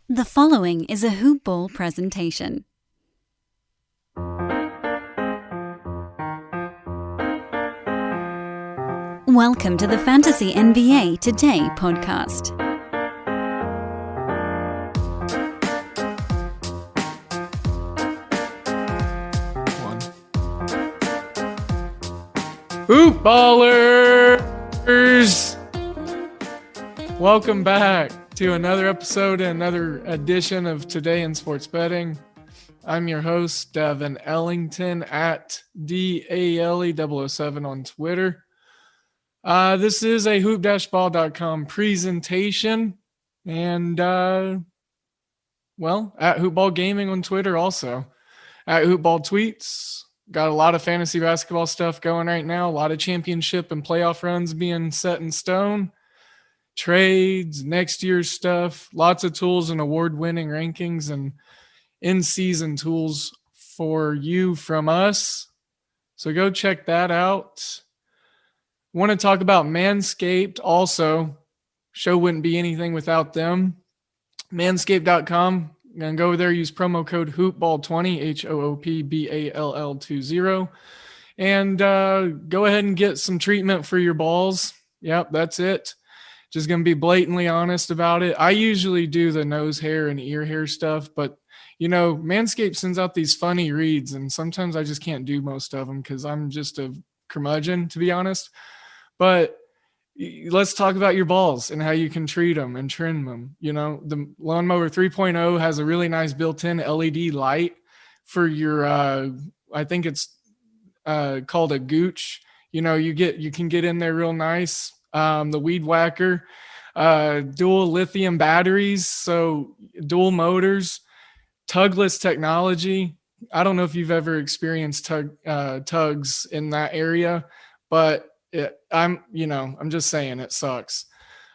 The following is a Hoop Ball presentation. Welcome to the Fantasy NBA Today podcast. Hoop Ballers! Welcome back to another episode and another edition of Today in Sports Betting. I'm your host, Devin Ellington at DALE007 on Twitter. This is a hoop-ball.com presentation and, at Hoopball Gaming on Twitter also. At Hoopball Tweets. Got a lot of fantasy basketball stuff going right now. A lot of championship and playoff runs being set in stone. Trades, next year's stuff, lots of tools and award-winning rankings and in-season tools for you from us. So go check that out. Want to talk about Manscaped also. Show wouldn't be anything without them. Manscaped.com. And go over there, use promo code HOOPBALL20, HOOPBALL20. And go ahead and get some treatment for your balls. Yep, that's it. Just going to be blatantly honest about it. I usually do the nose hair and ear hair stuff, but, you know, Manscaped sends out these funny reads, and sometimes I just can't do most of them because I'm just a curmudgeon, to be honest. But let's talk about your balls and how you can treat them and trim them. You know, the Lawnmower 3.0 has a really nice built-in LED light for your, I think it's called a gooch. You know, you can get in there real nice. The Weed Whacker, dual lithium batteries, so dual motors, tugless technology. I don't know if you've ever experienced tugs in that area, but I'm just saying it sucks.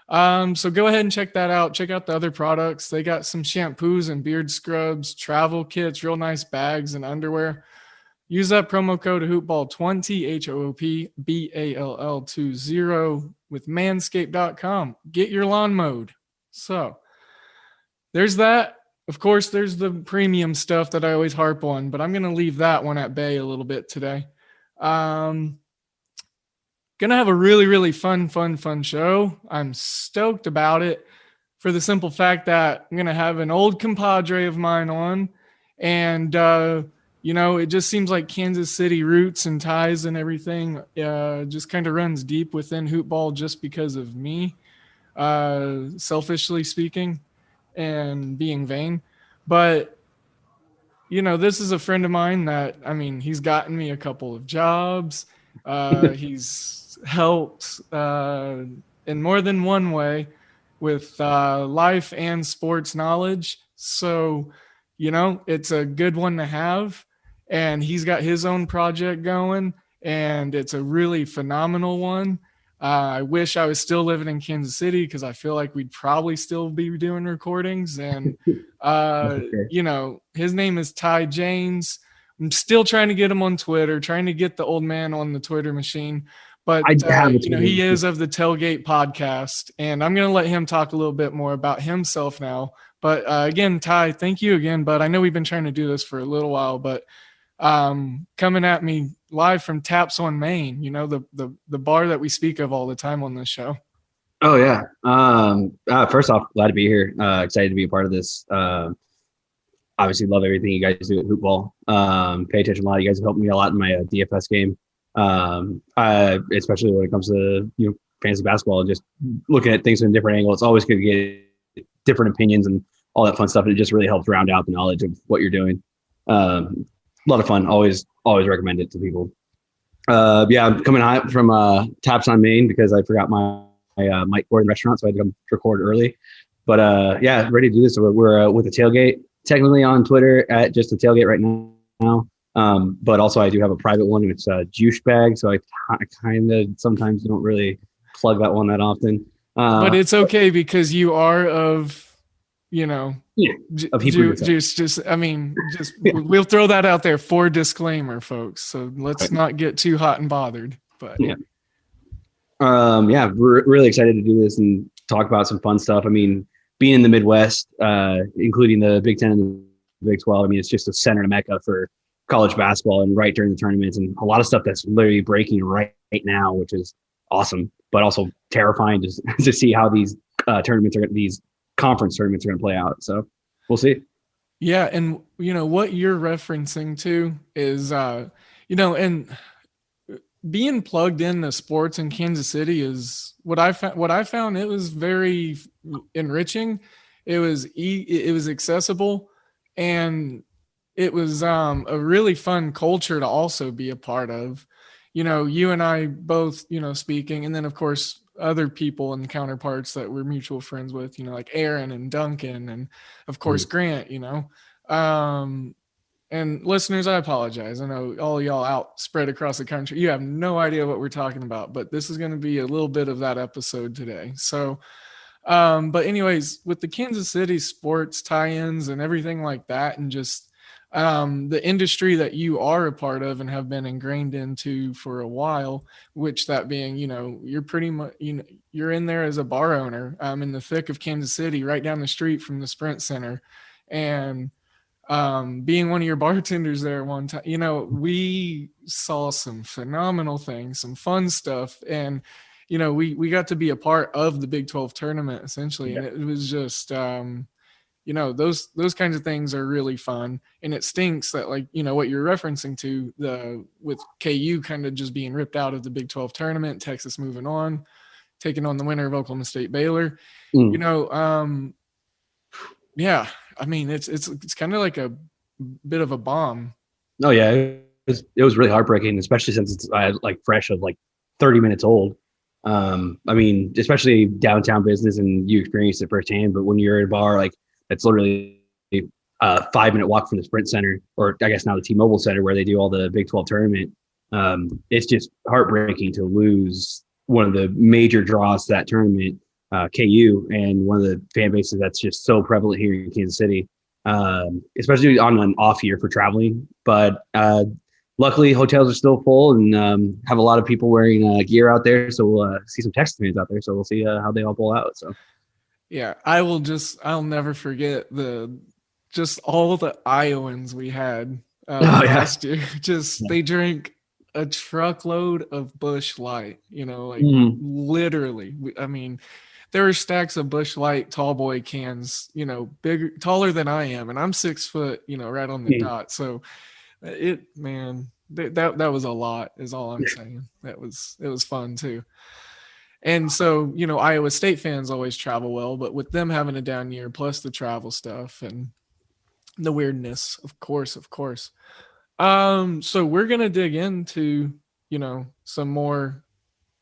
So go ahead and check that out. Check out the other products. They got some shampoos and beard scrubs, travel kits, real nice bags and underwear. Use that promo code HOOPBALL20, HOOPBALL20 with manscaped.com. Get your lawn mowed. So there's that. Of course, there's the premium stuff that I always harp on, but I'm going to leave that one at bay a little bit today. Going to have a really, really fun show. I'm stoked about it for the simple fact that I'm going to have an old compadre of mine on. And, it just seems like Kansas City roots and ties and everything just kind of runs deep within Hoop Ball just because of me, selfishly speaking and being vain. But, this is a friend of mine that, he's gotten me a couple of jobs. He's helped in more than one way with life and sports knowledge. So, it's a good one to have. And he's got his own project going, and it's a really phenomenal one. I wish I was still living in Kansas City because I feel like we'd probably still be doing recordings. And, his name is Ty Jaynes. I'm still trying to get him on Twitter, trying to get the old man on the Twitter machine. But, he is of the Tailgate podcast, and I'm going to let him talk a little bit more about himself now. But again, Ty, thank you again. But I know we've been trying to do this for a little while, but coming at me live from Taps on Main, the bar that we speak of all the time on this show. Oh yeah. First off, glad to be here. Excited to be a part of this. Obviously love everything you guys do at Hoop Ball. Pay attention a lot. You guys have helped me a lot in my DFS game. Especially when it comes to, fantasy basketball and just looking at things from a different angle. It's always good to get different opinions and all that fun stuff. And it just really helps round out the knowledge of what you're doing. A lot of fun. Always recommend it to people. I'm coming hot from Taps on Main because I forgot my mic cord in the restaurant, so I had to come record early. But ready to do this. So we're with the Tailgate, technically on Twitter at just the Tailgate right now. But also I do have a private one. It's a Juice Bag, so I kind of sometimes don't really plug that one that often. But it's okay because you are of of Hebrew juice. We'll throw that out there for disclaimer, folks. So let's not get too hot and bothered. But we're really excited to do this and talk about some fun stuff. being in the Midwest, including the Big Ten and the Big 12, I mean, it's just a center to mecca for college basketball, and right during the tournaments, and a lot of stuff that's literally breaking right now, which is awesome, but also terrifying to see how these these conference tournaments are going to play out. So we'll see. Yeah. And, what you're referencing to is, and being plugged into sports in Kansas City is what I found. It was very enriching. It was accessible, and it was a really fun culture to also be a part of. You and I both, speaking, and then of course other people and counterparts that we're mutual friends with, like Aaron and Duncan, and of course Grant, and listeners, I apologize. I know all y'all out spread across the country. You have no idea what we're talking about, but this is going to be a little bit of that episode today. So, but anyways, with the Kansas City sports tie-ins and everything like that, and just the industry that you are a part of and have been ingrained into for a while, which that being, you're pretty much, you're in there as a bar owner, in the thick of Kansas City, right down the street from the Sprint Center. And being one of your bartenders there one time, we saw some phenomenal things, some fun stuff. And, we got to be a part of the Big 12 tournament essentially. Yeah. And it was just, those kinds of things are really fun. And it stinks that, like, what you're referencing to with KU kind of just being ripped out of the Big 12 tournament, Texas moving on, taking on the winner of Oklahoma State Baylor, yeah. I mean, it's kind of like a bit of a bomb. Oh yeah, it was really heartbreaking, especially since it's like fresh of like 30 minutes old. I mean, especially downtown business, and you experienced it firsthand. But when you're at a bar, like it's literally a 5-minute walk from the Sprint Center, or I guess now the T-Mobile Center, where they do all the Big 12 tournament. It's just heartbreaking to lose one of the major draws to that tournament. KU, and one of the fan bases that's just so prevalent here in Kansas City, especially on an off year for traveling. But luckily, hotels are still full, and have a lot of people wearing gear out there. So we'll see some Texas fans out there. So we'll see how they all pull out. So yeah, I'll never forget just all the Iowans we had last year. They drank a truckload of Busch Light, literally. I mean, there were stacks of Busch Light tall boy cans, taller than I am, and I'm 6 foot, right on the dot. So that was a lot, is all I'm saying. It was fun too. And so, Iowa State fans always travel well, but with them having a down year, plus the travel stuff and the weirdness, of course. So we're gonna dig into, some more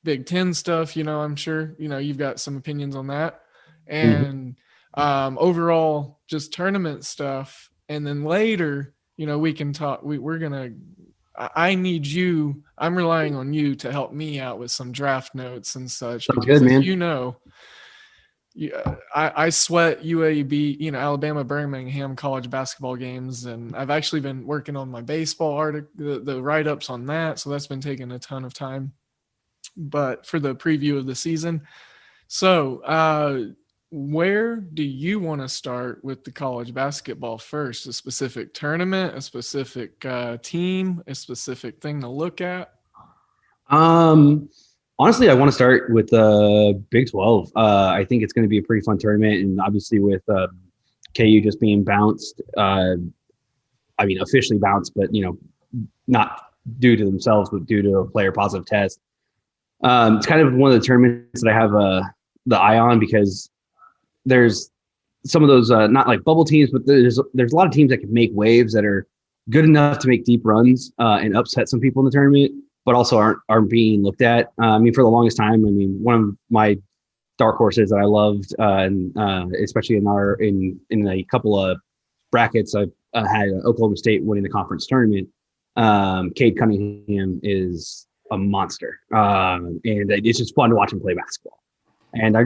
Big Ten stuff, I'm sure, you've got some opinions on that, and overall just tournament stuff. And then later, we can talk, I'm relying on you to help me out with some draft notes and such. Sounds good, man. I sweat UAB, Alabama, Birmingham college basketball games. And I've actually been working on my baseball article, the write-ups on that. So that's been taking a ton of time, but for the preview of the season. So where do you want to start with the college basketball first? A specific tournament, a specific team, a specific thing to look at? Honestly, I want to start with Big 12. I think it's going to be a pretty fun tournament, and obviously with KU just being bounced, officially bounced, but not due to themselves, but due to a player positive test. It's kind of one of the tournaments that I have the eye on, because there's some of those not like bubble teams, but there's a lot of teams that can make waves that are good enough to make deep runs and upset some people in the tournament, but also aren't being looked at. For the longest time, one of my dark horses that I loved, and especially in a couple of brackets, I had Oklahoma State winning the conference tournament. Cade Cunningham is a monster, and it's just fun to watch him play basketball. And I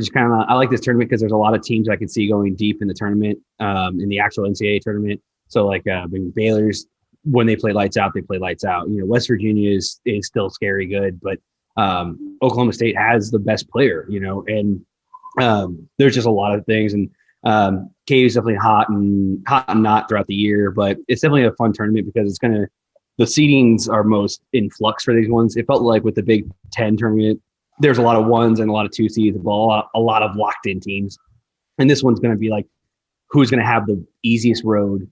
like this tournament because there's a lot of teams I can see going deep in the tournament, in the actual NCAA tournament. So like Baylor's, when they play lights out, they play lights out. West Virginia is still scary good, but Oklahoma State has the best player, and there's just a lot of things. And KU is definitely hot and not throughout the year, but it's definitely a fun tournament because the seedings are most in flux for these ones. It felt like with the Big Ten tournament, there's a lot of ones and a lot of 2 seeds, a lot of locked in teams. And this one's going to be like, who's going to have the easiest road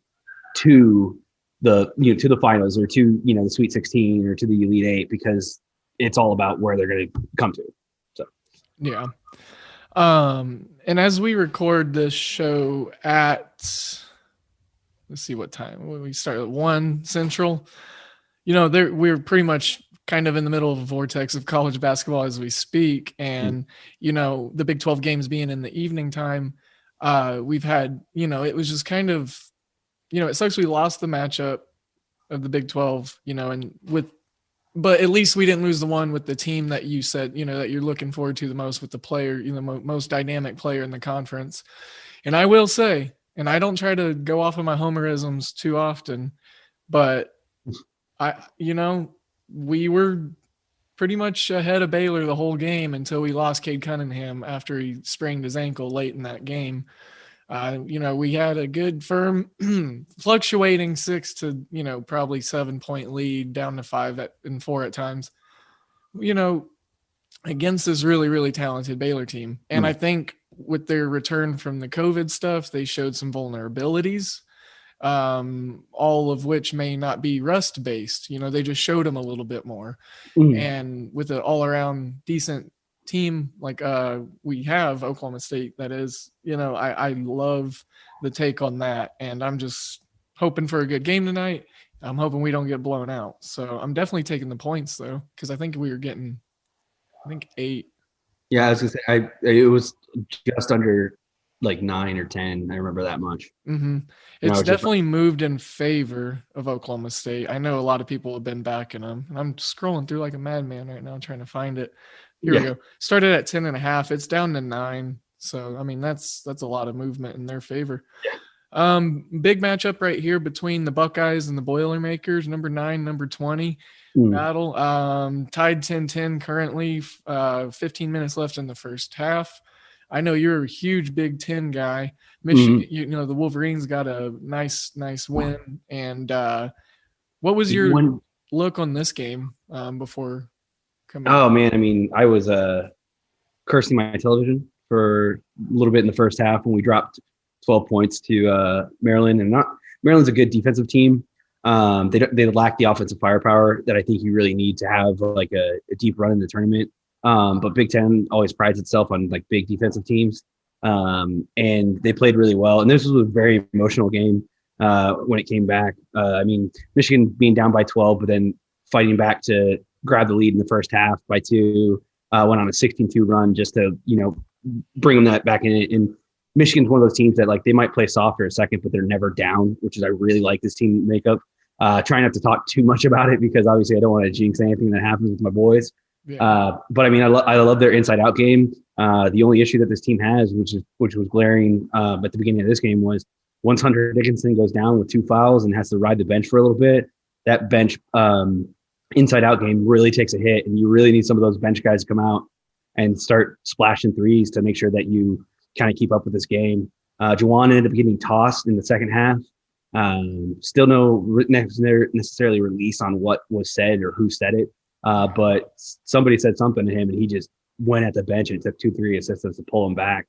to to the finals or to, the Sweet 16 or to the Elite Eight, because it's all about where they're going to come to. So, yeah. And as we record this show at, let's see what time we start at 1 Central, we're pretty much kind of in the middle of a vortex of college basketball as we speak. And, the Big 12 games being in the evening time, we've had, it was just kind of, it sucks we lost the matchup of the Big 12, but at least we didn't lose the one with the team that you said, that you're looking forward to the most, with the player, most dynamic player in the conference. And I will say, and I don't try to go off of my homerisms too often, but we were pretty much ahead of Baylor the whole game until we lost Cade Cunningham after he sprained his ankle late in that game. We had a good firm fluctuating 6 to, probably 7 point lead down to 5 and 4 at times, against this really, really talented Baylor team. And I think with their return from the COVID stuff, they showed some vulnerabilities, all of which may not be rust based. They just showed them a little bit more. And with an all around decent team like we have, Oklahoma State, that is, I love the take on that, and I'm just hoping for a good game tonight. I'm hoping we don't get blown out, so I'm definitely taking the points though, because I think we were getting 8. Yeah, I was gonna say it was just under like 9 or 10. I remember that much. It's definitely moved in favor of Oklahoma State. I know a lot of people have been backing them, and I'm scrolling through like a madman right now trying to find it. Here we go. Started at 10.5. It's down to 9. So, I mean, that's a lot of movement in their favor. Big matchup right here between the Buckeyes and the Boilermakers, number 9, number 20 battle. Tied 10-10 currently, 15 minutes left in the first half. I know you're a huge Big Ten guy. Michigan, the Wolverines got a nice win. And what was your look on this game before? Oh man, I mean, I was cursing my television for a little bit in the first half when we dropped 12 points to Maryland. And Maryland's a good defensive team. They lack the offensive firepower that I think you really need to have like a deep run in the tournament. But Big Ten always prides itself on like big defensive teams. And they played really well. And this was a very emotional game when it came back. I mean, Michigan being down by 12, but then fighting back to grab the lead in the first half by 2, went on a 16-2 run just to, bring them that back in it. And Michigan's one of those teams that like they might play soft for a second, but they're never down, which is I really like this team makeup. Try not to talk too much about it because obviously I don't want to jinx anything that happens with my boys. But I mean, I love their inside out game. The only issue that this team has, which was glaring at the beginning of this game, was once Hunter Dickinson goes down with 2 fouls and has to ride the bench for a little bit, that bench inside out game really takes a hit, and you really need some of those bench guys to come out and start splashing threes to make sure that you kind of keep up with this game. Juwan ended up getting tossed in the second half. Still no necessarily release on what was said or who said it. But somebody said something to him and he just went at the bench and took 2-3 assists to pull him back,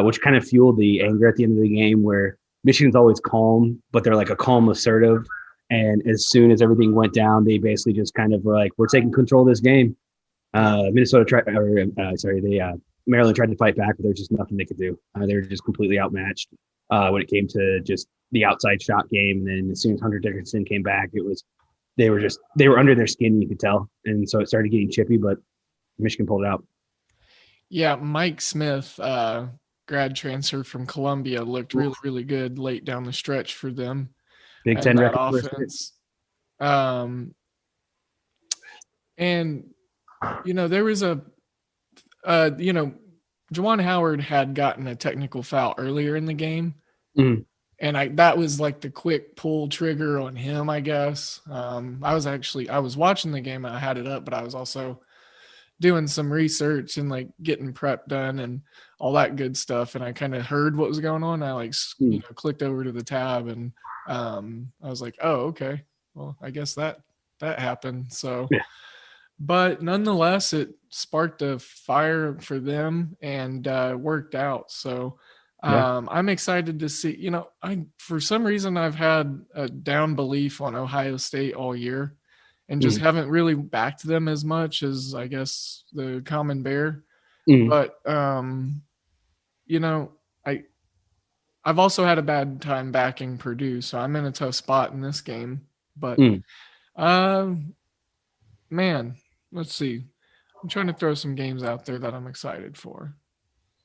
which kind of fueled the anger at the end of the game, where Michigan's always calm, but they're like a calm assertive. And as soon as everything went down, they basically just kind of were like, we're taking control of this game. Maryland tried to fight back, but there's just nothing they could do. They were just completely outmatched when it came to just the outside shot game. And then as soon as Hunter Dickinson came back, they were under their skin, you could tell. And so it started getting chippy, but Michigan pulled it out. Yeah, Mike Smith, grad transfer from Columbia, looked really, really good late down the stretch for them. Big Ten that offense. And there was Juwan Howard had gotten a technical foul earlier in the game. And that was like the quick pull trigger on him, I guess. I was watching the game and I had it up, but I was also doing some research and like getting prep done. And all that good stuff. And I kind of heard what was going on. I like, clicked over to the tab, and I was like, oh, okay. Well, I guess that happened. So, Yeah. but nonetheless, it sparked a fire for them and worked out. So I'm excited to see, for some reason I've had a down belief on Ohio State all year and just haven't really backed them as much as I guess the common bear. But, I've also had a bad time backing Purdue, so I'm in a tough spot in this game. But, man, let's see. I'm trying to throw some games out there that I'm excited for.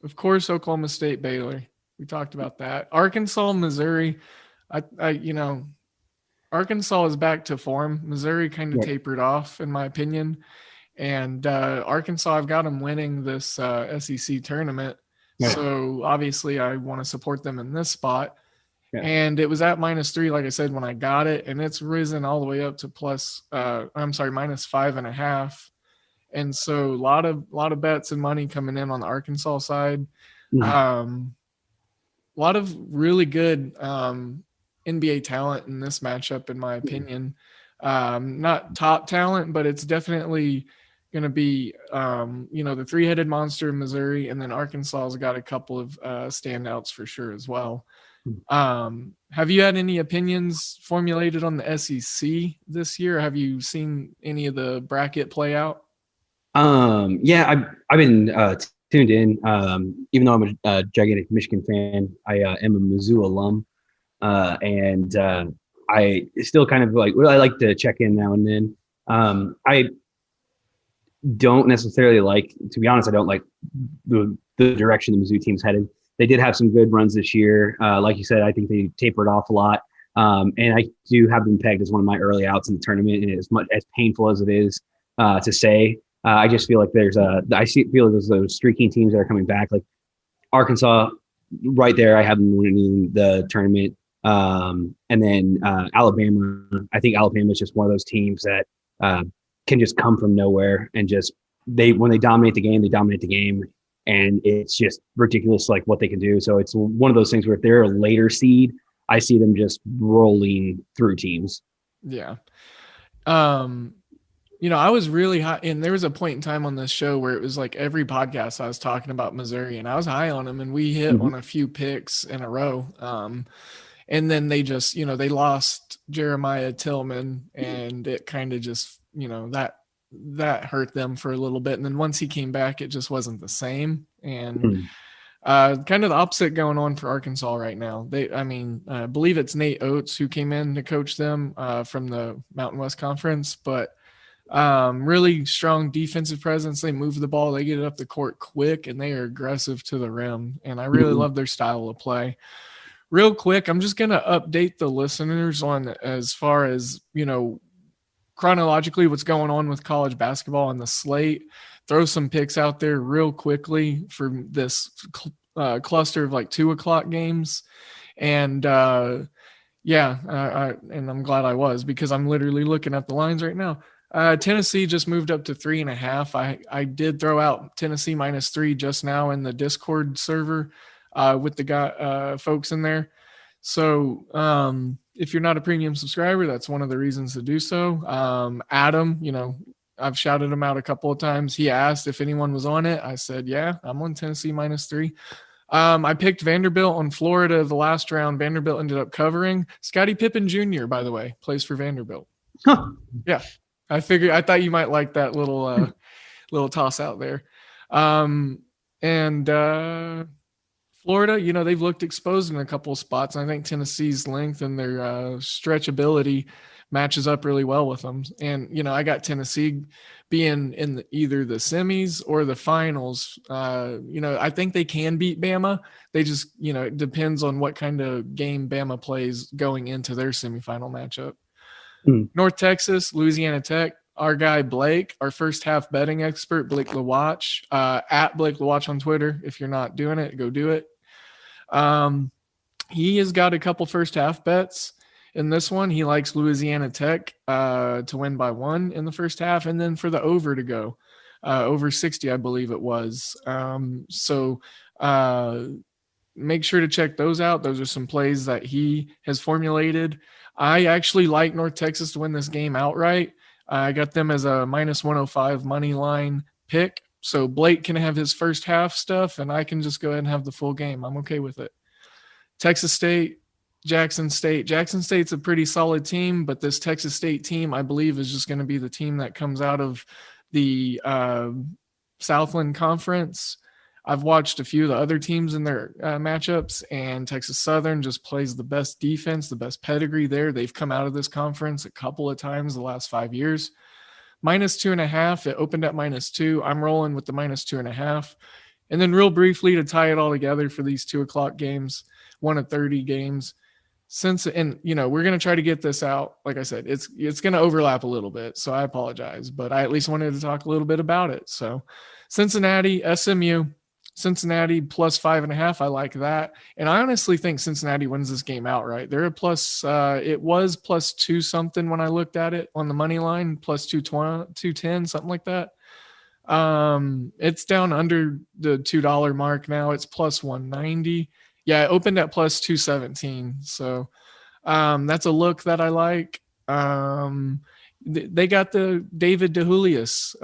Of course, Oklahoma State, Baylor. We talked about that. Arkansas, Missouri. Arkansas is back to form. Missouri kind of tapered off, in my opinion. And Arkansas, I've got them winning this SEC tournament. Yeah. So obviously I want to support them in this spot. Yeah. And it was at -3, like I said, when I got it. And it's risen all the way up to -5.5. And so a lot of bets and money coming in on the Arkansas side. A lot of really good NBA talent in this matchup, in my opinion. Not top talent, but it's definitely going to be, the three-headed monster in Missouri, and then Arkansas has got a couple of standouts for sure as well. Have you had any opinions formulated on the SEC this year? Have you seen any of the bracket play out? I've been tuned in. Even though I'm a gigantic Michigan fan, I am a Mizzou alum, and I still kind of I like to check in now and then. I don't necessarily to be honest, I don't like the direction the Mizzou team's headed. They did have some good runs this year. Like you said, I think they tapered off a lot. And I do have them pegged as one of my early outs in the tournament. And as much as painful as it is to say, I just feel like feel like there's those streaking teams that are coming back. Like Arkansas, right there, I have them winning the tournament. And then Alabama, I think Alabama is just one of those teams that can just come from nowhere and just when they dominate the game, and it's just ridiculous like what they can do. So it's one of those things where if they're a later seed, I see them just rolling through teams. Yeah. I was really high, and there was a point in time on this show where it was like every podcast I was talking about Missouri, and I was high on them, and we hit on a few picks in a row. And then they just, they lost Jeremiah Tillman, and it kind of just, that hurt them for a little bit. And then once he came back, it just wasn't the same. And kind of the opposite going on for Arkansas right now. I believe it's Nate Oates who came in to coach them from the Mountain West Conference, but really strong defensive presence. They move the ball, they get it up the court quick, and they are aggressive to the rim. And I really love their style of play. Real quick, I'm just going to update the listeners on as far as, chronologically what's going on with college basketball on the slate. Throw some picks out there real quickly for this cluster of 2:00 games. And and I'm glad I was, because I'm literally looking at the lines right now. Tennessee just moved up to 3.5. I did throw out Tennessee -3 just now in the Discord server with the folks in there. So if you're not a premium subscriber, that's one of the reasons to do so. Adam, I've shouted him out a couple of times. He asked if anyone was on it. I said, yeah, I'm on Tennessee -3. I picked Vanderbilt on Florida the last round. Vanderbilt ended up covering. Scottie Pippen Jr., by the way, plays for Vanderbilt. Huh. Yeah. I thought you might like that little toss out there. Florida, they've looked exposed in a couple of spots. I think Tennessee's length and their stretchability matches up really well with them. And, I got Tennessee being in either the semis or the finals. I think they can beat Bama. They just, it depends on what kind of game Bama plays going into their semifinal matchup. North Texas, Louisiana Tech. Our guy Blake, our first half betting expert, Blake LaWatch, at Blake LaWatch on Twitter. If you're not doing it, go do it. He has got a couple first half bets in this one. He likes Louisiana Tech to win by 1 in the first half, and then for the over to go over 60, I believe it was. Make sure to check those out. Those are some plays that he has formulated. I actually like North Texas to win this game outright. I got them as a minus 105 money line pick. So Blake can have his first half stuff, and I can just go ahead and have the full game. I'm okay with it. Texas State, Jackson State. Jackson State's a pretty solid team, but this Texas State team, I believe, is just going to be the team that comes out of the Southland Conference. I've watched a few of the other teams in their matchups, and Texas Southern just plays the best defense, the best pedigree there. They've come out of this conference a couple of times the last 5 years. Minus 2.5. It opened at -2. I'm rolling with the minus 2.5. And then real briefly to tie it all together for these 2:00 games, 1:30 games. And we're going to try to get this out. Like I said, it's going to overlap a little bit. So I apologize, but I at least wanted to talk a little bit about it. So Cincinnati, SMU, Cincinnati plus 5.5. I like that. And I honestly think Cincinnati wins this game outright. They're a plus, it was plus 2 something when I looked at it on the money line, plus 220, 210, something like that. It's down under the $2 mark now. It's plus 190. Yeah, it opened at plus 217. So that's a look that I like. They got the David DeJulius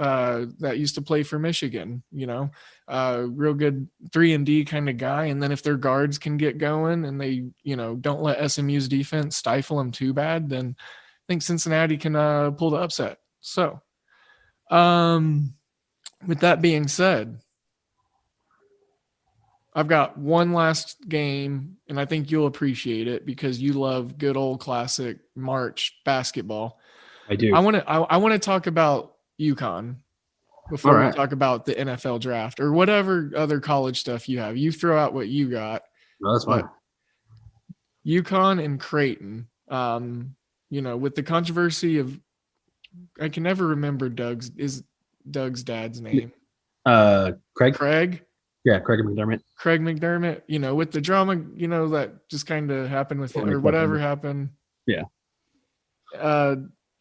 that used to play for Michigan, real good 3-and-D kind of guy. And then if their guards can get going and they, don't let SMU's defense stifle them too bad, then I think Cincinnati can pull the upset. So with that being said, I've got one last game, and I think you'll appreciate it because you love good old classic March basketball. I do. I want to talk about UConn before we talk about the NFL draft or whatever other college stuff you have. You throw out what you got. No, that's fine. UConn and Creighton. With the controversy of, I can never remember Doug's dad's name. Craig. Yeah, Craig McDermott. Craig McDermott, with the drama, that just kind of happened with him or whatever happened. Yeah.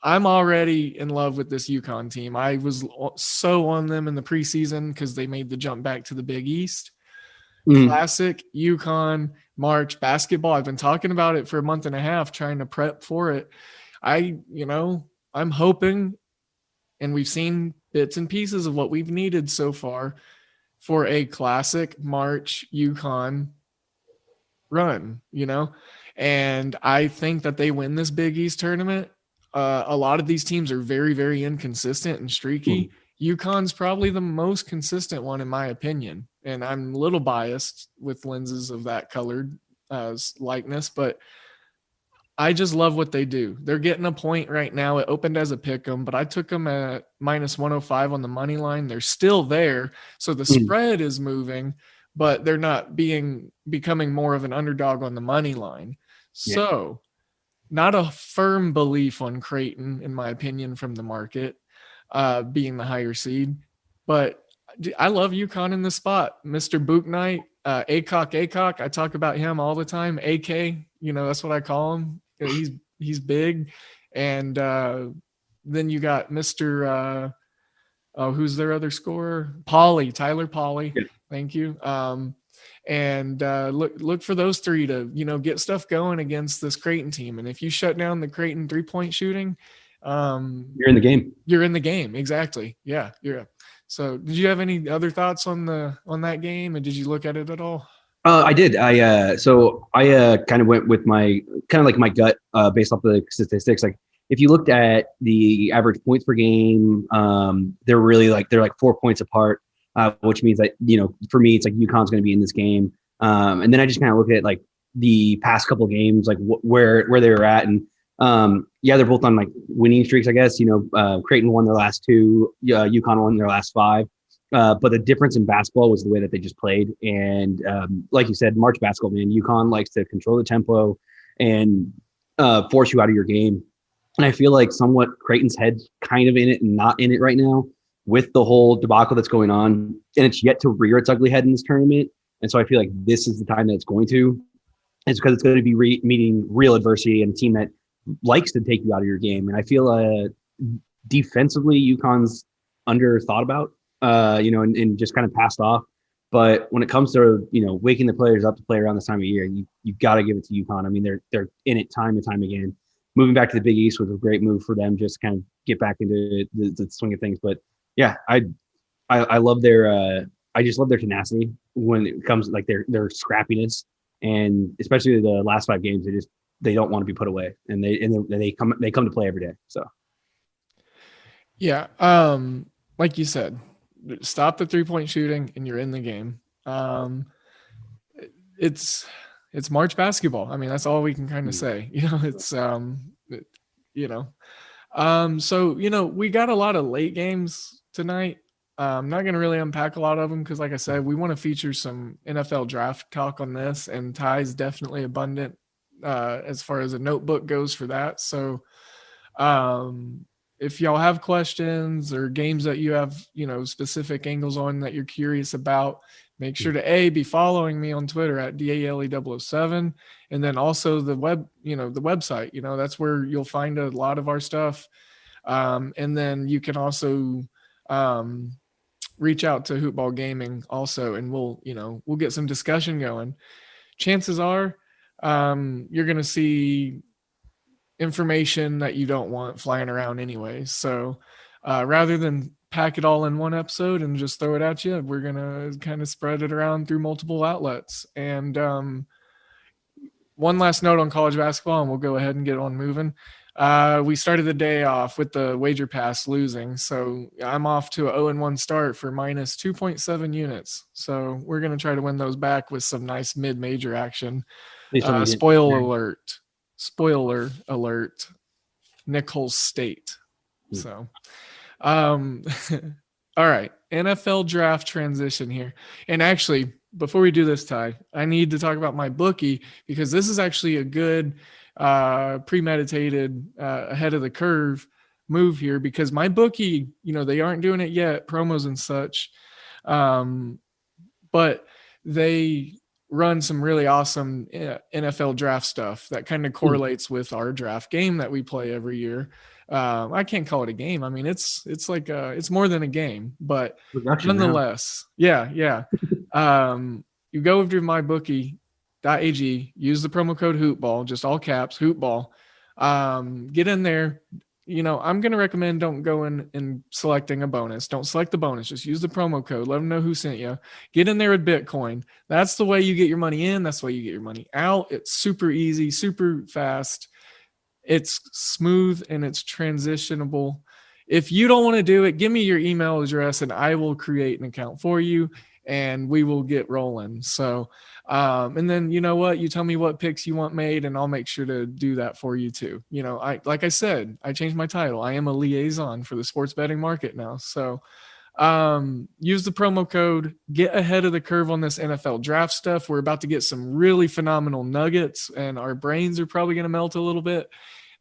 I'm already in love with this UConn team. I was so on them in the preseason because they made the jump back to the Big East. Classic UConn March basketball. I've been talking about it for a month and a half, trying to prep for it. I'm hoping, and we've seen bits and pieces of what we've needed so far for a classic March UConn run, and I think that they win this Big East tournament. A lot of these teams are very, very inconsistent and streaky. UConn's probably the most consistent one, in my opinion. And I'm a little biased with lenses of that colored likeness, but I just love what they do. They're getting a point right now. It opened as a pick 'em, but I took them at minus 105 on the money line. They're still there. So the spread is moving, but they're not becoming more of an underdog on the money line. So not a firm belief on Creighton, in my opinion, from the market, being the higher seed. But I love UConn in this spot. Mr. Book Knight, Acock. I talk about him all the time. AK, that's what I call him. He's big. And then you got Mr. Who's their other scorer? Tyler Pauly. Yeah. Thank you. And look for those three to, get stuff going against this Creighton team. And if you shut down the Creighton 3-point shooting, you're in the game. You're in the game. Exactly. Yeah. So did you have any other thoughts on that game? And did you look at it at all? I did. I kind of went with my gut based off the statistics. Like if you looked at the average points per game, they're really they're 4 points apart, which means that, for me, it's like UConn's going to be in this game. And then I just kind of look at the past couple games, where they were at. And they're both on winning streaks, I guess. Creighton won their last 2, UConn won their last 5. But the difference in basketball was the way that they just played. And like you said, March basketball, man, UConn likes to control the tempo and force you out of your game. And I feel like somewhat Creighton's head's kind of in it and not in it right now with the whole debacle that's going on. And it's yet to rear its ugly head in this tournament. And so I feel like this is the time that it's going to. It's because it's going to be meeting real adversity and a team that likes to take you out of your game. And I feel defensively, UConn's under thought about, and just kind of passed off. But when it comes to, waking the players up to play around this time of year, you've got to give it to UConn. I mean, they're in it time and time again. Moving back to the Big East was a great move for them, just kind of get back into the swing of things. But yeah, I love I just love their tenacity when it comes like their scrappiness, and especially the last 5 games, they don't want to be put away, and they come to play every day. So yeah, like you said, stop the 3-point shooting and you're in the game. It's March basketball. I mean, that's all we can kind of say. So we got a lot of late games tonight. I'm not going to really unpack a lot of them because, like I said, we want to feature some NFL draft talk on this, and Ty's definitely abundant as far as a notebook goes for that. So if y'all have questions or games that you have, specific angles on that you're curious about, make sure to be following me on Twitter at DALE007, and then also the website. That's where you'll find a lot of our stuff. And then you can also reach out to Hoopball Gaming also, and we'll get some discussion going. Chances are you're going to see information that you don't want flying around anyway. So rather than pack it all in one episode and just throw it at you, we're going to kind of spread it around through multiple outlets. And one last note on college basketball, and we'll go ahead and get on moving. We started the day off with the wager pass losing. So I'm off to a 0-1 start for minus 2.7 units. So we're going to try to win those back with some nice mid-major action. Spoiler alert, Nicholls State. So, all right, NFL draft transition here. And actually, before we do this, Ty, I need to talk about my bookie, because this is actually a good premeditated ahead of the curve move here, because my bookie, they aren't doing it yet, promos and such, but they run some really awesome NFL draft stuff that kind of correlates with our draft game that we play every year. I can't call it a game. I mean, it's like it's more than a game, but nonetheless, yeah. You go over to mybookie.ag, use the promo code HoopBall, just all caps, HoopBall. Get in there. I'm going to recommend don't go in and selecting a bonus. Don't select the bonus. Just use the promo code. Let them know who sent you. Get in there with Bitcoin. That's the way you get your money in. That's the way you get your money out. It's super easy, super fast. It's smooth, and it's transitionable. If you don't want to do it, give me your email address and I will create an account for you and we will get rolling. So, and then you know what, you tell me what picks you want made and I'll make sure to do that for you too. Like I said, I changed my title. I am a liaison for the sports betting market now. So, use the promo code, get ahead of the curve on this NFL draft stuff. We're about to get some really phenomenal nuggets and our brains are probably going to melt a little bit.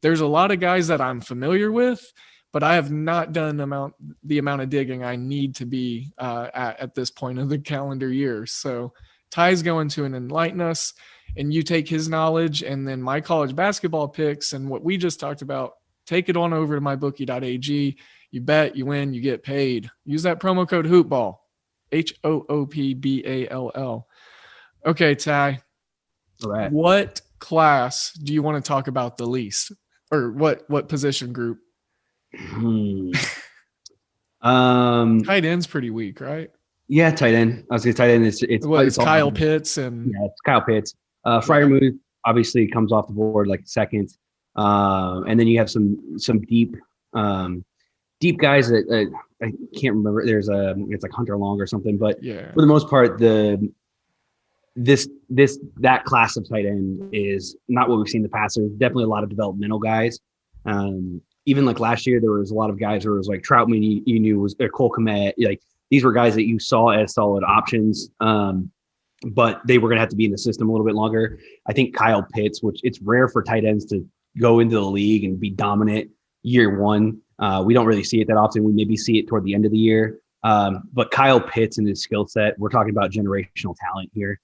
There's a lot of guys that I'm familiar with, but I have not done the amount of digging I need to be at this point of the calendar year. So Ty's going to enlighten us, and you take his knowledge and then my college basketball picks and what we just talked about, take it on over to mybookie.ag. You bet, you win, you get paid. Use that promo code HoopBall, HOOPBALL. Okay, Ty. All right. What class do you want to talk about the least, or what position group? Tight end's pretty weak, right? Yeah, tight end. I was going to tight end. It's Kyle Pitts and it's Kyle Pitts. Freiermuth obviously comes off the board like second, and then you have some deep guys that I can't remember. There's it's like Hunter Long or something, but yeah, for the most part, that class of tight end is not what we've seen in the past. There's definitely a lot of developmental guys. Even like last year, there was a lot of guys where it was like Troutman, you knew was Cole Kmet. Like these were guys that you saw as solid options, but they were going to have to be in the system a little bit longer. I think Kyle Pitts, which it's rare for tight ends to go into the league and be dominant year one. We don't really see it that often. We maybe see it toward the end of the year. But Kyle Pitts and his skill set, we're talking about generational talent here.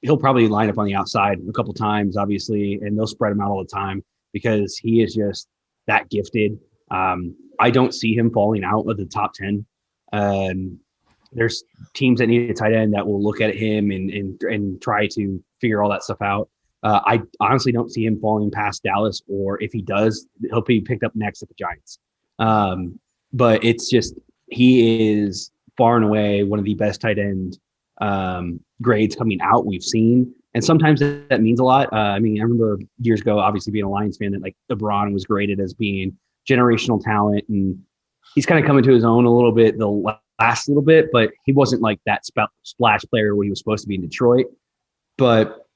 He'll probably line up on the outside a couple times, obviously, and they'll spread him out all the time because he is just that gifted. I don't see him falling out of the top 10. there's teams that need a tight end that will look at him and try to figure all that stuff out. I honestly don't see him falling past Dallas, or if he does, he'll be picked up next at the Giants. But it's just, he is far and away one of the best tight end grades coming out we've seen. And sometimes that means a lot. I remember years ago, obviously being a Lions fan, that like LeBron was graded as being generational talent, and he's kind of coming to his own a little bit the last little bit, but he wasn't like that splash player where he was supposed to be in Detroit. But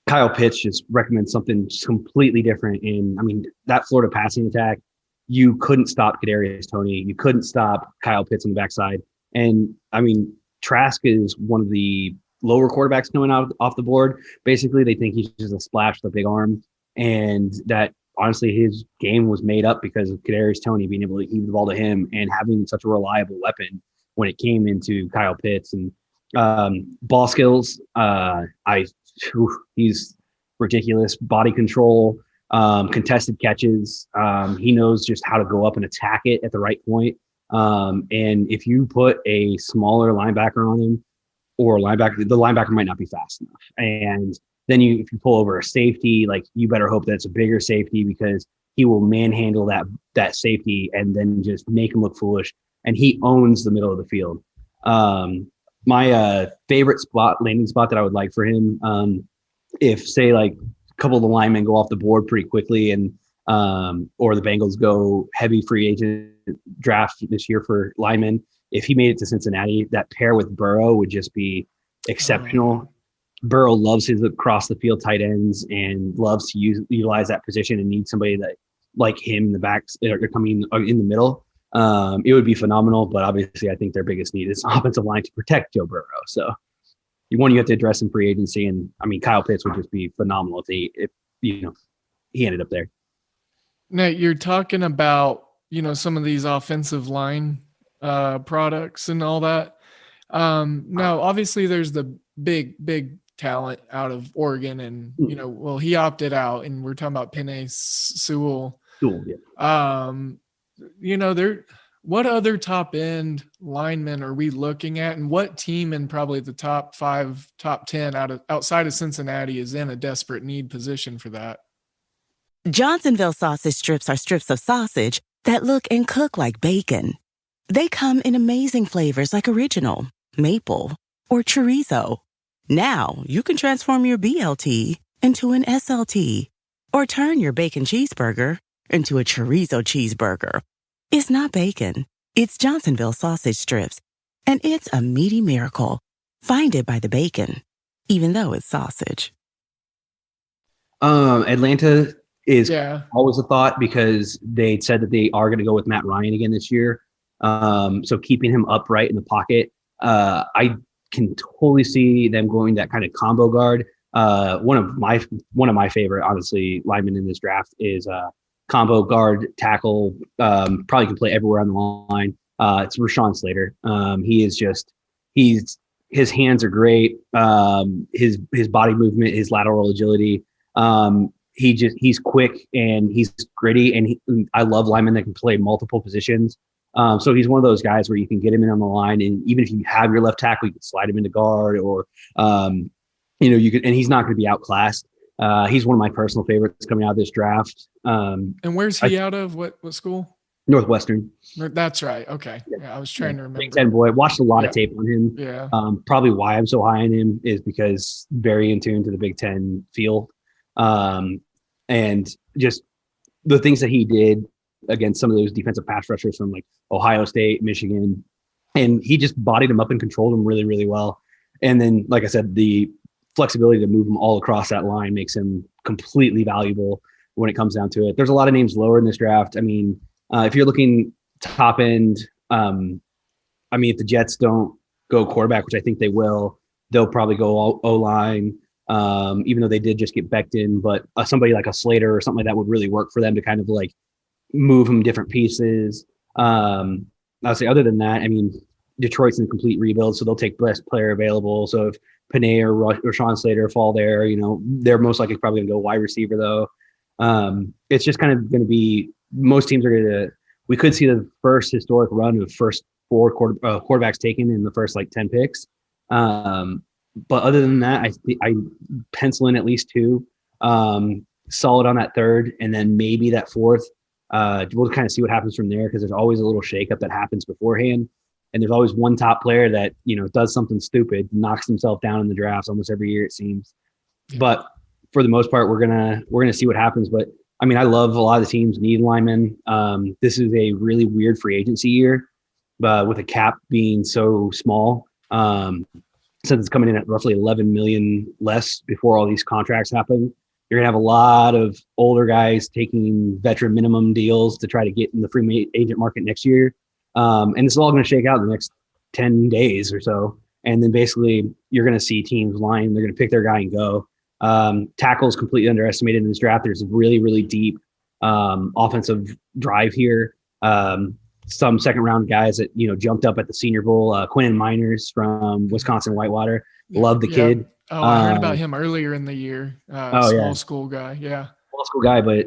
Kyle Pitts just recommends something just completely different. And that Florida passing attack, you couldn't stop Kadarius Toney. You couldn't stop Kyle Pitts on the backside. And Trask is one of the lower quarterbacks coming out off the board. Basically, they think he's just a splash with a big arm, and that honestly his game was made up because of Kadarius Toney being able to heave the ball to him and having such a reliable weapon when it came into Kyle Pitts. And ball skills, he's ridiculous. Body control, contested catches. He knows just how to go up and attack it at the right point. And if you put a smaller linebacker on him, or the linebacker might not be fast enough. And then if you pull over a safety, like, you better hope that it's a bigger safety, because he will manhandle that safety and then just make him look foolish. And he owns the middle of the field. My favorite landing spot that I would like for him, if say like a couple of the linemen go off the board pretty quickly, and or the Bengals go heavy free agent draft this year for linemen, if he made it to Cincinnati, that pair with Burrow would just be exceptional. Burrow loves his across the field tight ends and loves to utilize that position, and needs somebody that like him in the backs or coming in the middle. It would be phenomenal, but obviously I think their biggest need is offensive line to protect Joe Burrow. So you have to address in free agency, and Kyle Pitts would just be phenomenal if he ended up there. Now you're talking about some of these offensive line products and all that. Now obviously there's the big talent out of Oregon, and he opted out, and we're talking about Penei Sewell. Yeah. What other top end linemen are we looking at, and what team in probably the top 5, top 10 outside of Cincinnati is in a desperate need position for that? Johnsonville sausage strips are strips of sausage that look and cook like bacon. They come in amazing flavors like original, maple, or chorizo. Now you can transform your BLT into an SLT, or turn your bacon cheeseburger into a chorizo cheeseburger. It's not bacon, it's Johnsonville sausage strips, and it's a meaty miracle. Find it by the bacon, even though it's sausage. Atlanta is always a thought, because they said that they are going to go with Matt Ryan again this year. So keeping him upright in the pocket, I can totally see them going that kind of combo guard. One of my favorite, honestly, linemen in this draft is combo guard tackle. Probably can play everywhere on the line. It's Rashawn Slater. His hands are great. His body movement, his lateral agility. He's quick and he's gritty, and I love linemen that can play multiple positions. So he's one of those guys where you can get him in on the line, and even if you have your left tackle, you can slide him into guard, or you could, and he's not going to be outclassed. He's one of my personal favorites coming out of this draft. And where's he out of? What school? Northwestern. That's right. Okay. Yeah, I was trying to remember. Big Ten boy. Watched a lot of tape on him. Yeah. Probably why I'm so high on him is because very in tune to the Big Ten feel. And just the things that he did against some of those defensive pass rushers from like Ohio State, Michigan, and he just bodied them up and controlled them really, really well. And then, like I said, the flexibility to move them all across that line makes him completely valuable when it comes down to it. There's a lot of names lower in this draft. If you're looking top end, if the Jets don't go quarterback, which I think they will, they'll probably go O-line, even though they did just get Becton, but somebody like a Slater or something like that would really work for them to kind of like move them different pieces. I would say other than that, Detroit's in complete rebuild, so they'll take best player available. So if Penei or Rashawn Slater fall there, they're most likely probably going to go wide receiver though. It's just kind of going to be, most teams are going to, we could see the first historic run of first 4 quarterbacks taken in the first like 10 picks. But other than that, I pencil in at least 2, solid on that third, and then maybe that fourth. We'll kind of see what happens from there, because there's always a little shakeup that happens beforehand, and there's always one top player that does something stupid, knocks himself down in the drafts almost every year, it seems. But for the most part, we're gonna see what happens. But I mean, I love a lot of the teams need linemen. This is a really weird free agency year, with a cap being so small. Since it's coming in at roughly 11 million less before all these contracts happen, you're gonna have a lot of older guys taking veteran minimum deals to try to get in the free agent market next year. And this is all gonna shake out in the next 10 days or so. And then basically you're gonna see teams lying. They're gonna pick their guy and go. Tackles completely underestimated in this draft. There's a really, really deep offensive drive here. Some second round guys that jumped up at the Senior Bowl. Quinnen Miners from Wisconsin Whitewater. Love the kid. Oh, I heard about him earlier in the year. Small school guy. Yeah. Small school guy, but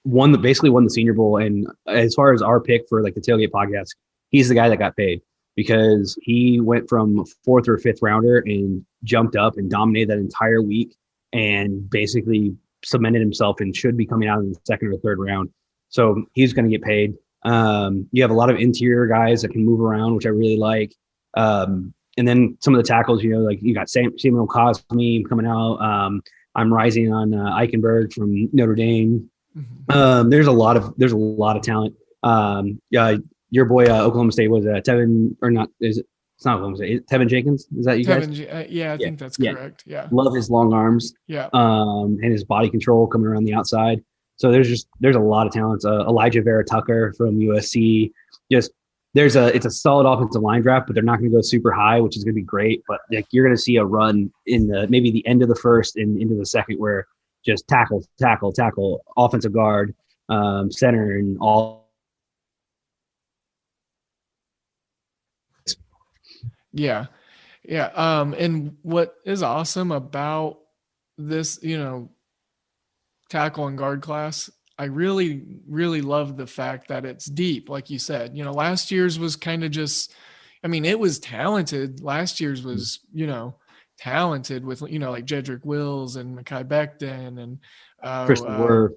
won the Senior Bowl. And as far as our pick for like the Tailgate podcast, he's the guy that got paid, because he went from 4th or 5th rounder and jumped up and dominated that entire week and basically cemented himself and should be coming out in the 2nd or 3rd round. So he's going to get paid. You have a lot of interior guys that can move around, which I really like. And then some of the tackles, like you got Samuel Cosme coming out. I'm rising on Eichenberg from Notre Dame. Mm-hmm. There's a lot of talent. Your boy Oklahoma State was Tevin, or not? It's not Oklahoma State. Tevin Jenkins. Is that you guys? I think that's correct. Yeah. Love his long arms. Yeah. And his body control coming around the outside. So there's a lot of talents. Elijah Vera Tucker from USC. It's a solid offensive line draft, but they're not going to go super high, which is going to be great. But like, you're going to see a run in maybe the end of the 1st and into the 2nd, where just tackle, offensive guard, center, and all. Yeah. And what is awesome about this, tackle and guard class, I really, really love the fact that it's deep. Like you said, last year's was kind of just, it was talented. Last year's was, talented with, like Jedrick Wills and Mekhi Becton and Christian Wirth.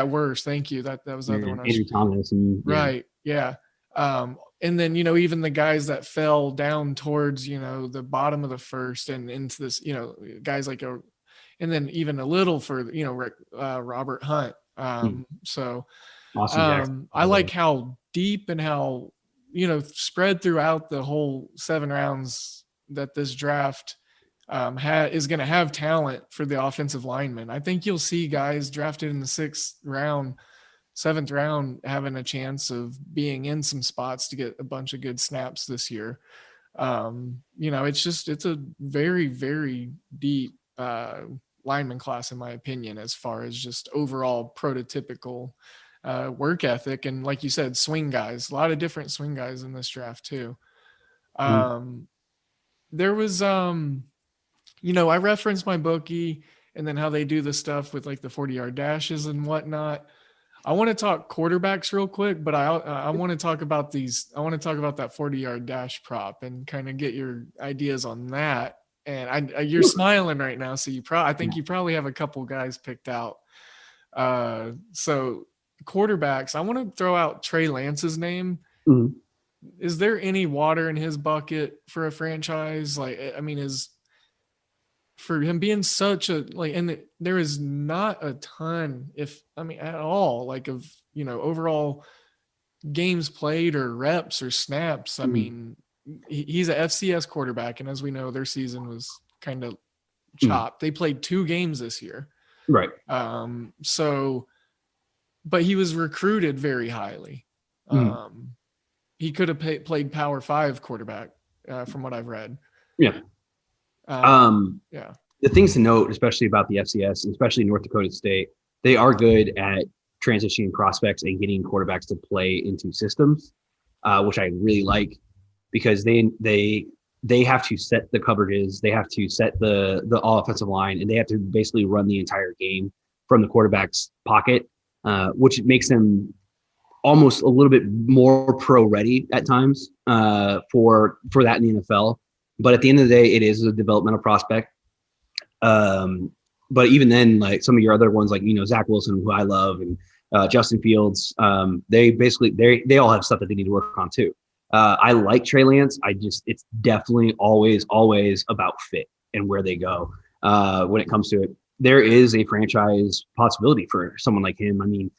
Wirth. Thank you. That was the other one. Andrew Thomas. Right. Yeah. And then, even the guys that fell down towards, the bottom of the 1st and into this, guys like and then even a little further, Robert Hunt. So I like how deep and how, spread throughout the whole 7 rounds that this draft is going to have talent for the offensive linemen. I think you'll see guys drafted in the 6th round, 7th round, having a chance of being in some spots to get a bunch of good snaps this year. It's a very, very deep lineman class, in my opinion, as far as just overall prototypical work ethic. And like you said, swing guys, a lot of different swing guys in this draft too. There was, I referenced my bookie and then how they do the stuff with like the 40-yard dashes and whatnot. I want to talk quarterbacks real quick, but I want to talk about I want to talk about that 40-yard dash prop and kind of get your ideas on that. And you're smiling right now, so I think you probably have a couple guys picked out. So quarterbacks, I want to throw out Trey Lance's name. Mm-hmm. Is there any water in his bucket for a franchise? Is for him being such a and there is not a ton, at all, of overall games played or reps or snaps. Mm-hmm. He's a FCS quarterback, and as we know, their season was kind of chopped. They played 2 games this year. Right. But he was recruited very highly. He could have played Power 5 quarterback, from what I've read. Yeah. The things to note, especially about the FCS, and especially North Dakota State, they are good at transitioning prospects and getting quarterbacks to play into systems, which I really like. Because they have to set the coverages, they have to set the offensive line, and they have to basically run the entire game from the quarterback's pocket, which makes them almost a little bit more pro ready at times for that in the NFL. But at the end of the day, it is a developmental prospect. But even then, like some of your other ones, like, Zach Wilson, who I love, and Justin Fields, they all have stuff that they need to work on too. I like Trey Lance. It's definitely always about fit and where they go when it comes to it. There is a franchise possibility for someone like him. I mean,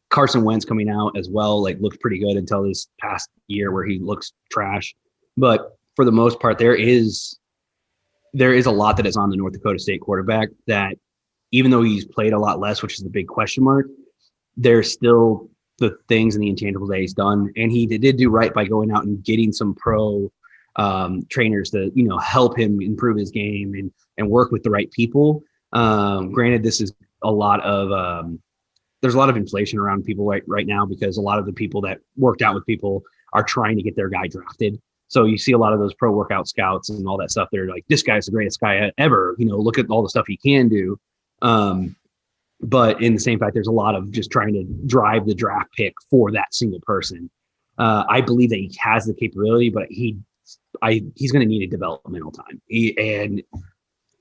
Carson Wentz coming out as well, like, looked pretty good until this past year where he looks trash. But for the most part, there is a lot that is on the North Dakota State quarterback that, even though he's played a lot less, which is the big question mark, there's still the things and the intangibles that he's done. And he did do right by going out and getting some pro trainers to, help him improve his game and work with the right people. Granted, this is a lot of there's a lot of inflation around people right now, because a lot of the people that worked out with people are trying to get their guy drafted. So you see a lot of those pro workout scouts and all that stuff. They're like, this guy's the greatest guy ever. Look at all the stuff he can do. But in the same fact, there's a lot of just trying to drive the draft pick for that single person. I believe that he has the capability, but he's going to need a developmental time. And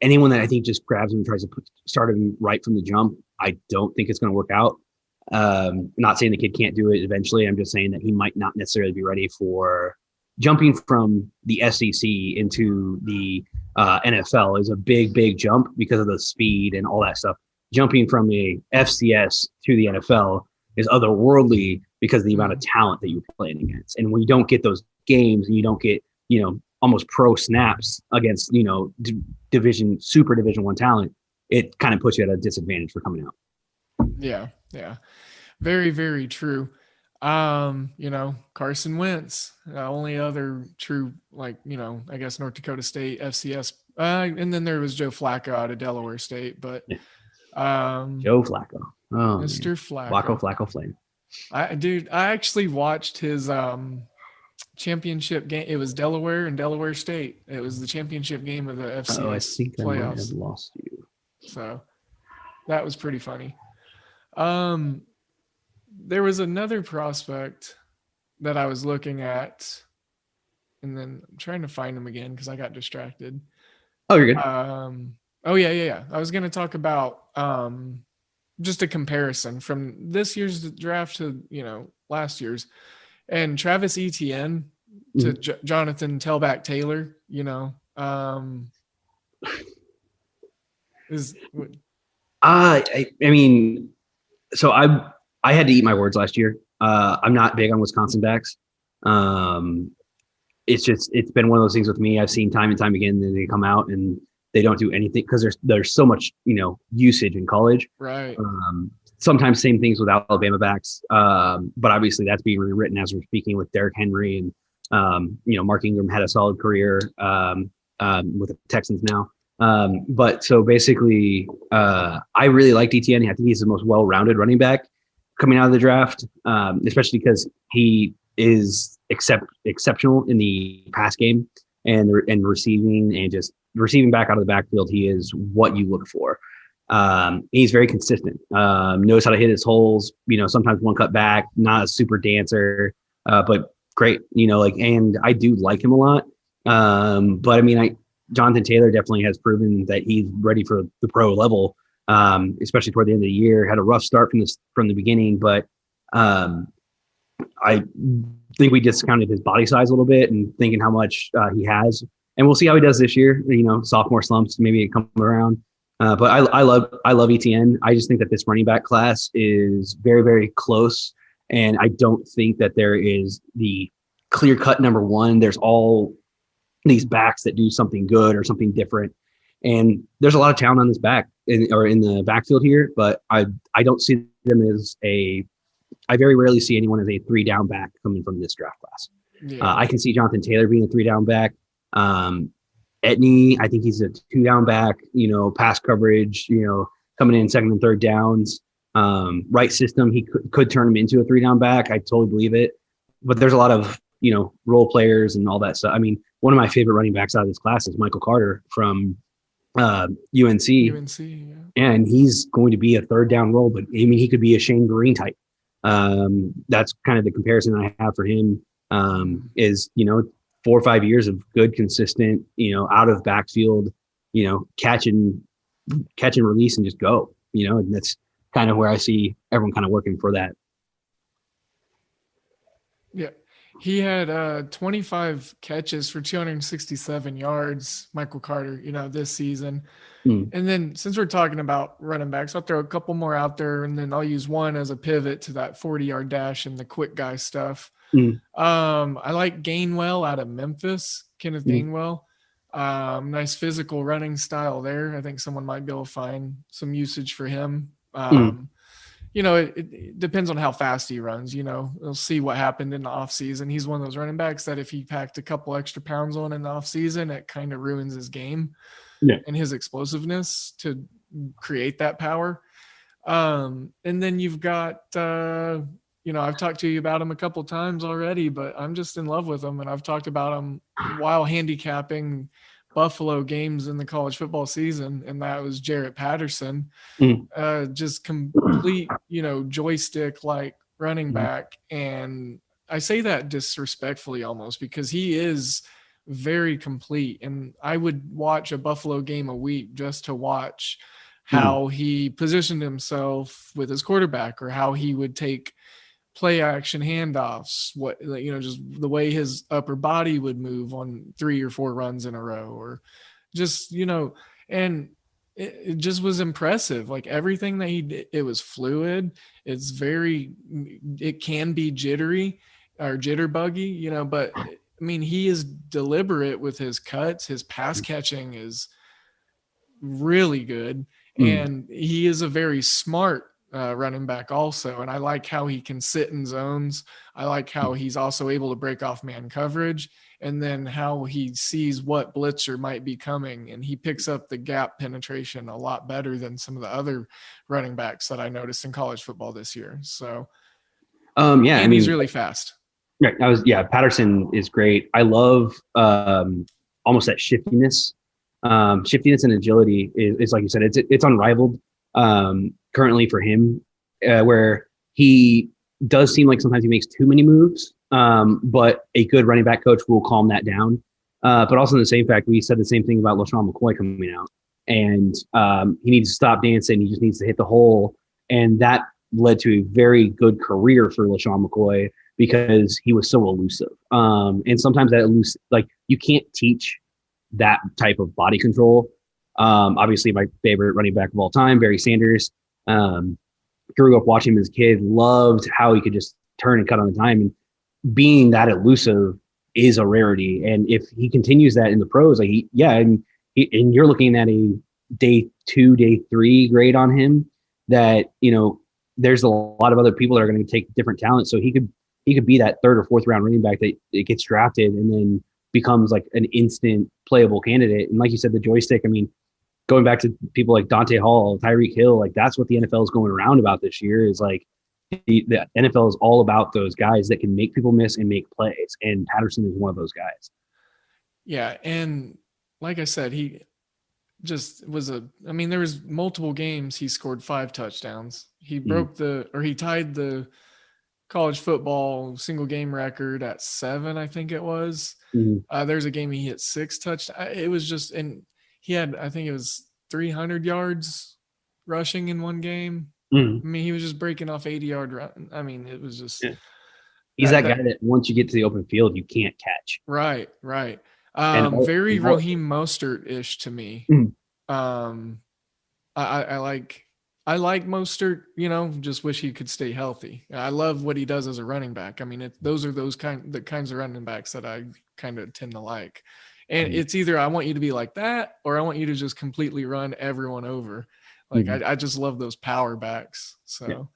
anyone that I think just grabs him and tries to start him right from the jump, I don't think it's going to work out. Not saying the kid can't do it eventually. I'm just saying that he might not necessarily be ready for jumping from the SEC into the NFL is a big jump because of the speed and all that stuff. Jumping from a FCS to the NFL is otherworldly because of the amount of talent that you're playing against. And when you don't get those games and you don't get, almost pro snaps against, Super Division I talent, it kind of puts you at a disadvantage for coming out. Yeah. Very, very true. Carson Wentz, only other true, I guess North Dakota State FCS. And then there was Joe Flacco out of Delaware State, but Joe Flacco. Oh, Mr. Flacco. Flacco Flame. I actually watched his championship game. It was Delaware and Delaware State. It was the championship game of the FCS I think playoffs. I might have lost you. So that was pretty funny. There was another prospect that I was looking at, and then I'm trying to find him again because I got distracted. Oh, you're good. Yeah. I was going to talk about just a comparison from this year's draft to, last year's. And Travis Etienne to Jonathan Telback Taylor, is. I mean, so I had to eat my words last year. I'm not big on Wisconsin backs. It's been one of those things with me. I've seen time and time again that they come out and they don't do anything because there's so much, usage in college. Right. Sometimes same things with Alabama backs. But obviously that's being rewritten as we're speaking with Derrick Henry and, Mark Ingram had a solid career with the Texans now. But so basically, I really liked Etienne. I think he's the most well-rounded running back coming out of the draft, especially because he is exceptional in the pass game and receiving, and just receiving back out of the backfield. He is what you look for. He's very consistent, knows how to hit his holes, sometimes one cut back, not a super dancer, but great, and I do like him a lot. But I mean, Jonathan Taylor definitely has proven that he's ready for the pro level, especially toward the end of the year. Had a rough start from the beginning, but I think we discounted his body size a little bit and thinking how much he has. And we'll see how he does this year. Sophomore slumps maybe come around. But I love Etienne. I just think that this running back class is very, very close. And I don't think that there is the clear cut number one. There's all these backs that do something good or something different. And there's a lot of talent on this back in the backfield here, but I don't see them as I very rarely see anyone as a 3-down back coming from this draft class. Yeah. I can see Jonathan Taylor being a 3-down back. Etney, I think he's a 2-down back, pass coverage, coming in second and third downs, right system. He could turn him into a 3-down back. I totally believe it, but there's a lot of, role players and all that stuff. I mean, one of my favorite running backs out of this class is Michael Carter from UNC. Yeah. And he's going to be a 3rd down role, but I mean, he could be a Shane Green type. That's kind of the comparison I have for him. Is 4 or 5 years of good, consistent, out of backfield, catch and release and just go, and that's kind of where I see everyone kind of working for that. Yeah. He had 25 catches for 267 yards, Michael Carter, this season. And then since we're talking about running backs, I'll throw a couple more out there, and then I'll use one as a pivot to that 40-yard dash and the quick guy stuff. I like Gainwell out of Memphis, Kenneth Gainwell. Nice physical running style there. I think someone might be able to find some usage for him. It depends on how fast he runs. We'll see what happened in the offseason. He's one of those running backs that if he packed a couple extra pounds on in the offseason, it kind of ruins his game and his explosiveness to create that power. And then you've got, I've talked to you about him a couple times already, but I'm just in love with him. And I've talked about him while handicapping Buffalo games in the college football season, and that was Jarrett Patterson. Just complete, joystick like running back. And I say that disrespectfully almost, because he is very complete, and I would watch a Buffalo game a week just to watch how he positioned himself with his quarterback, or how he would take play action handoffs, just the way his upper body would move on 3 or 4 runs in a row, or just, and it just was impressive. Like everything that he did, it was fluid. It can be jittery or jitterbuggy, but I mean, he is deliberate with his cuts. His pass catching is really good. And he is a very smart running back also. And I like how he can sit in zones. I like how he's also able to break off man coverage, and then how he sees what blitzer might be coming, and he picks up the gap penetration a lot better than some of the other running backs that I noticed in college football this year. So, he's really fast. Right. Patterson is great. I love almost that shiftiness. Shiftiness and agility is like you said, it's unrivaled currently for him, where he does seem like sometimes he makes too many moves, but a good running back coach will calm that down. But also in the same fact, we said the same thing about LaShawn McCoy coming out, and he needs to stop dancing. He just needs to hit the hole. And that led to a very good career for LaShawn McCoy, because he was so elusive. And sometimes that you can't teach that type of body control. Obviously my favorite running back of all time, Barry Sanders, grew up watching him as a kid, loved how he could just turn and cut on the dime, and being that elusive is a rarity. And if he continues that in the pros, and you're looking at a day 2, day 3 grade on him, that, there's a lot of other people that are going to take different talents. So he could be that 3rd or 4th round running back that it gets drafted and then becomes like an instant playable candidate. And like you said, the joystick, I mean, going back to people like Dante Hall, Tyreek Hill, like that's what the NFL is going around about this year, is like the NFL is all about those guys that can make people miss and make plays. And Patterson is one of those guys. Yeah. And like I said, he just was there was multiple games he scored 5 touchdowns. He he tied the college football single game record at 7, I think it was. There's a game he hit 6 touchdowns. It was just, and he had, I think it was 300 yards rushing in one game. I mean, he was just breaking off 80-yard run. I mean, it was just. Yeah. He's that guy that once you get to the open field, you can't catch. Right. Very Raheem Mostert-ish to me. I like Mostert, just wish he could stay healthy. I love what he does as a running back. I mean, those are the kinds of running backs that I kind of tend to like. And it's either I want you to be like that, or I want you to just completely run everyone over. Like I just love those power backs. So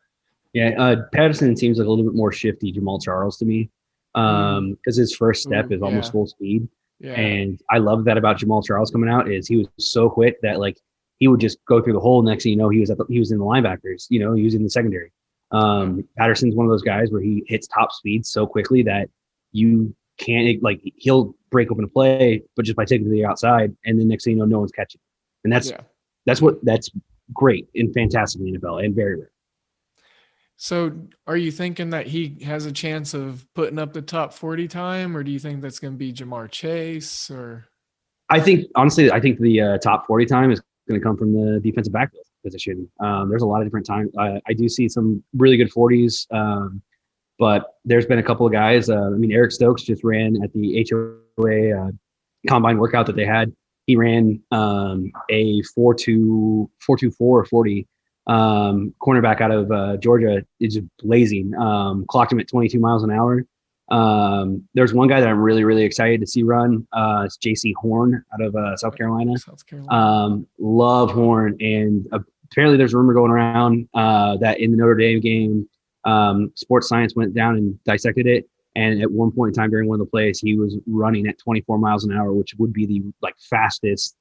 Patterson seems like a little bit more shifty Jamal Charles to me, because his first step is almost full speed. Yeah. And I love that about Jamal Charles coming out, is he was so quick that like he would just go through the hole. Next thing you know, he was in the linebackers. He was in the secondary. Patterson's one of those guys where he hits top speed so quickly that you can't, he'll break open a play, but just by taking it to the outside, and then next thing you know, no one's catching. And that's great and fantastic in the NFL, and very rare. So are you thinking that he has a chance of putting up the top 40 time, or do you think that's going to be Jamar Chase? Or I think the top 40 time is going to come from the defensive backfield position. There's a lot of different times. I do see some really good 40s, but there's been a couple of guys. Eric Stokes just ran at the HOA combine workout that they had. He ran a 4.24 40. Cornerback out of Georgia is just blazing. Clocked him at 22 miles an hour. There's one guy that I'm really, really excited to see run. It's JC Horn out of South Carolina. Love Horn. And apparently there's a rumor going around that in the Notre Dame game, sports science went down and dissected it. And at one point in time during one of the plays, he was running at 24 miles an hour, which would be the fastest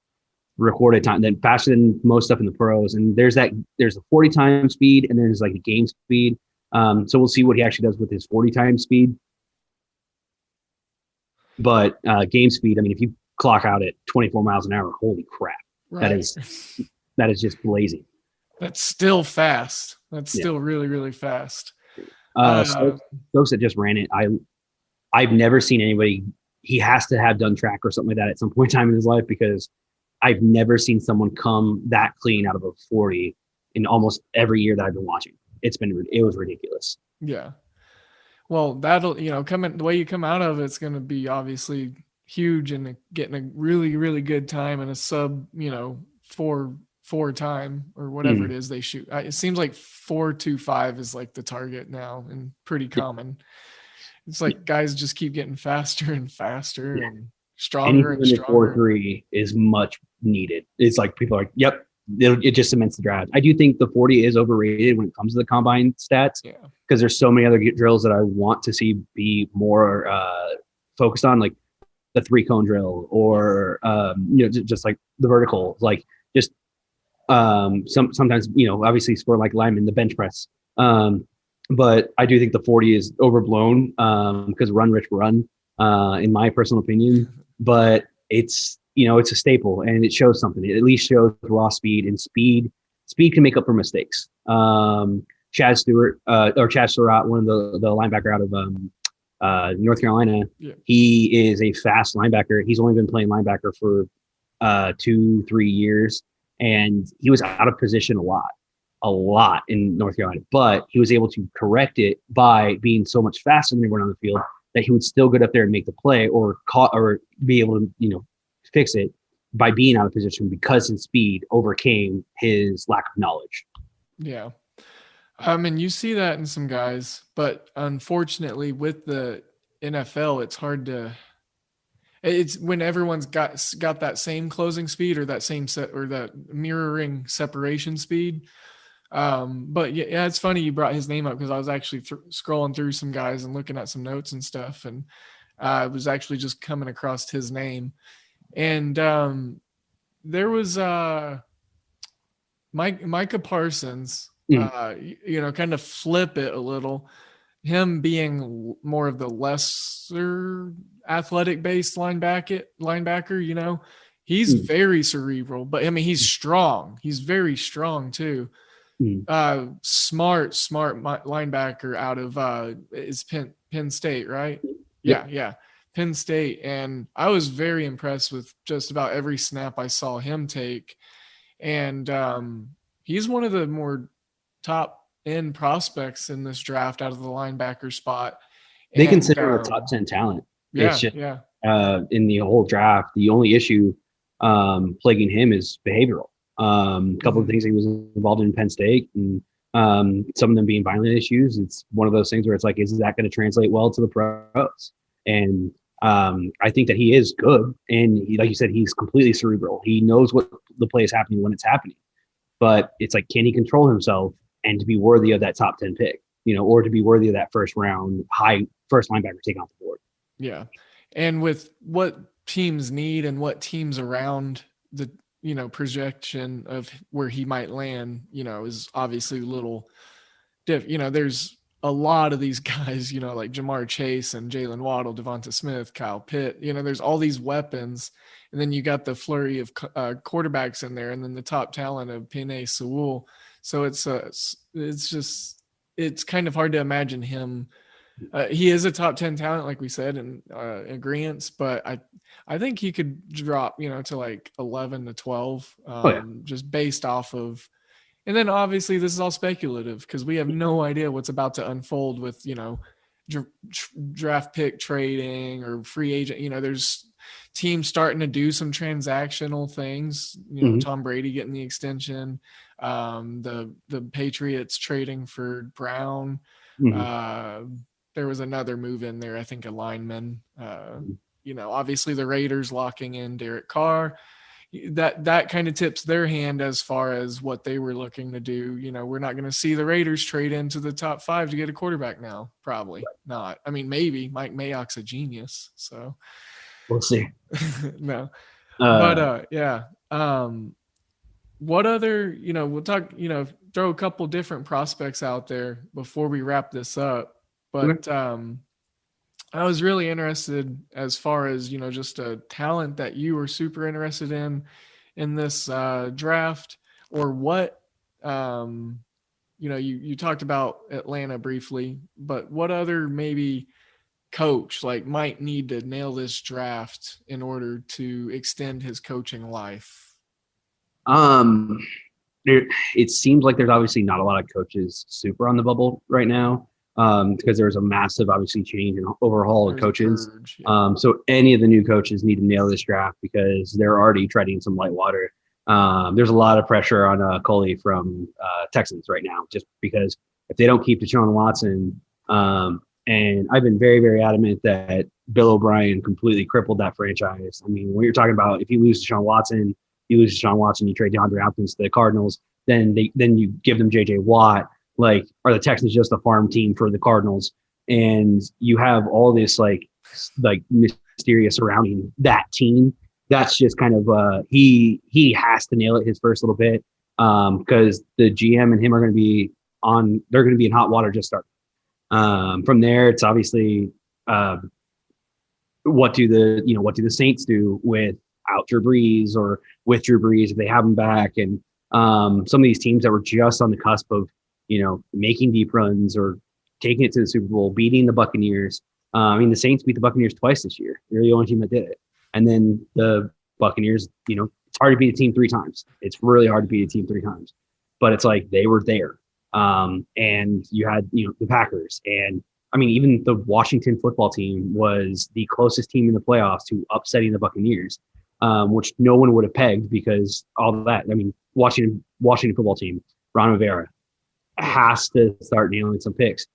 recorded time, then faster than most stuff in the pros. And there's a 40 time speed, and then there's like a game speed. So we'll see what he actually does with his 40 time speed. But game speed, if you clock out at 24 miles an hour, holy crap. Right. That is just blazing. That's still fast. That's still really, really fast. Stokes that just ran it. I've never seen anybody. He has to have done track or something like that at some point in time in his life, because I've never seen someone come that clean out of a 40 in almost every year that I've been watching. It was ridiculous. Yeah. Well, that'll, the way you come out of it's going to be obviously huge, and getting a really, really good time and a sub, 4 time or whatever it is they shoot. It seems like 4.25 is like the target now, and pretty common. It's like guys just keep getting faster and faster and stronger and stronger. 4.3 is much needed. It's like people are like, yep, it just cements the draft. I do think the 40 is overrated when it comes to the combine stats, because there's so many other drills that I want to see be more focused on, like the 3-cone drill, or just like the vertical, like just sometimes obviously for like linemen, the bench press. But I do think the 40 is overblown because run rich run, in my personal opinion. But it's a staple, and it shows something. It at least shows raw speed, and speed can make up for mistakes. Chad Surratt, one of the linebacker out of North Carolina, he is a fast linebacker. He's only been playing linebacker for 2-3 years, and he was out of position a lot in North Carolina, but he was able to correct it by being so much faster than everyone on the field that he would still get up there and make the play, or be able to fix it by being out of position, because his speed overcame his lack of knowledge. Yeah. You see that in some guys, but unfortunately with the NFL, it's hard to, it's when everyone's got that same closing speed, or that same set, or that mirroring separation speed. But yeah, it's funny you brought his name up, because I was actually scrolling through some guys and looking at some notes and stuff, and I was actually just coming across his name. And there was Micah Parsons, kind of flip it a little, him being more of the lesser athletic based linebacker, he's very cerebral, but he's strong. He's very strong too. Smart linebacker out of is Penn State, right? Yeah. Penn State. And I was very impressed with just about every snap I saw him take. And he's one of the more top end prospects in this draft out of the linebacker spot. They consider him a top 10 talent. Yeah, in the whole draft, the only issue plaguing him is behavioral. A couple of things he was involved in Penn State, and some of them being violent issues. It's one of those things where it's like, is that going to translate well to the pros? And I think that he is good. And like you said, he's completely cerebral. He knows what the play is happening when it's happening. But it's like, can he control himself and to be worthy of that top 10 pick, or to be worthy of that first round first linebacker taken off the board? Yeah. And with what teams need and what teams around the, projection of where he might land, is obviously a little different. There's a lot of these guys, like Jamar Chase and Jalen Waddle, Devonta Smith, Kyle Pitt, there's all these weapons. And then you got the flurry of quarterbacks in there, and then the top talent of Penei Sewell. So it's it's kind of hard to imagine him. He is a top 10 talent, like we said, in agreeance, but I think he could drop, to like 11 to 12, just based off of, and then obviously this is all speculative because we have no idea what's about to unfold with, draft pick trading or free agent. There's teams starting to do some transactional things, Tom Brady getting the extension, the Patriots trading for Brown. There was another move in there, I think a lineman. Obviously the Raiders locking in Derek Carr. That kind of tips their hand as far as what they were looking to do. We're not going to see the Raiders trade into the top 5 to get a quarterback now. Probably not. I mean, maybe Mike Mayock's a genius, so we'll see. No, but yeah. What other? We'll talk. Throw a couple different prospects out there before we wrap this up. But I was really interested as far as, just a talent that you were super interested in this draft, or what, you talked about Atlanta briefly, but what other maybe coach might need to nail this draft in order to extend his coaching life? It seems like there's obviously not a lot of coaches super on the bubble right now. Because there's a massive, obviously, change and overhaul of coaches. So any of the new coaches need to nail this draft because they're already treading some light water. There's a lot of pressure on Coley from Texans right now, just because if they don't keep Deshaun Watson, and I've been very, very adamant that Bill O'Brien completely crippled that franchise. I mean, when you're talking about if you lose Deshaun Watson, you trade DeAndre Hopkins to the Cardinals, then you give them J.J. Watt. Are the Texans just a farm team for the Cardinals? And you have all this like mysterious surrounding that team. That's just kind of he has to nail it his first little bit because the GM and him are going to be they're going to be in hot water just starting. From there, it's obviously what do the Saints do without Drew Brees or with Drew Brees if they have him back? And some of these teams that were just on the cusp of making deep runs or taking it to the Super Bowl, beating the Buccaneers. The Saints beat the Buccaneers twice this year. They're the only team that did it. And then the Buccaneers, it's hard to beat a team 3 times. It's really hard to beat a team 3 times. But it's like they were there. And you had, the Packers. And, even the Washington football team was the closest team in the playoffs to upsetting the Buccaneers, which no one would have pegged because all of that. Washington football team, Ron Rivera, has to start nailing some picks.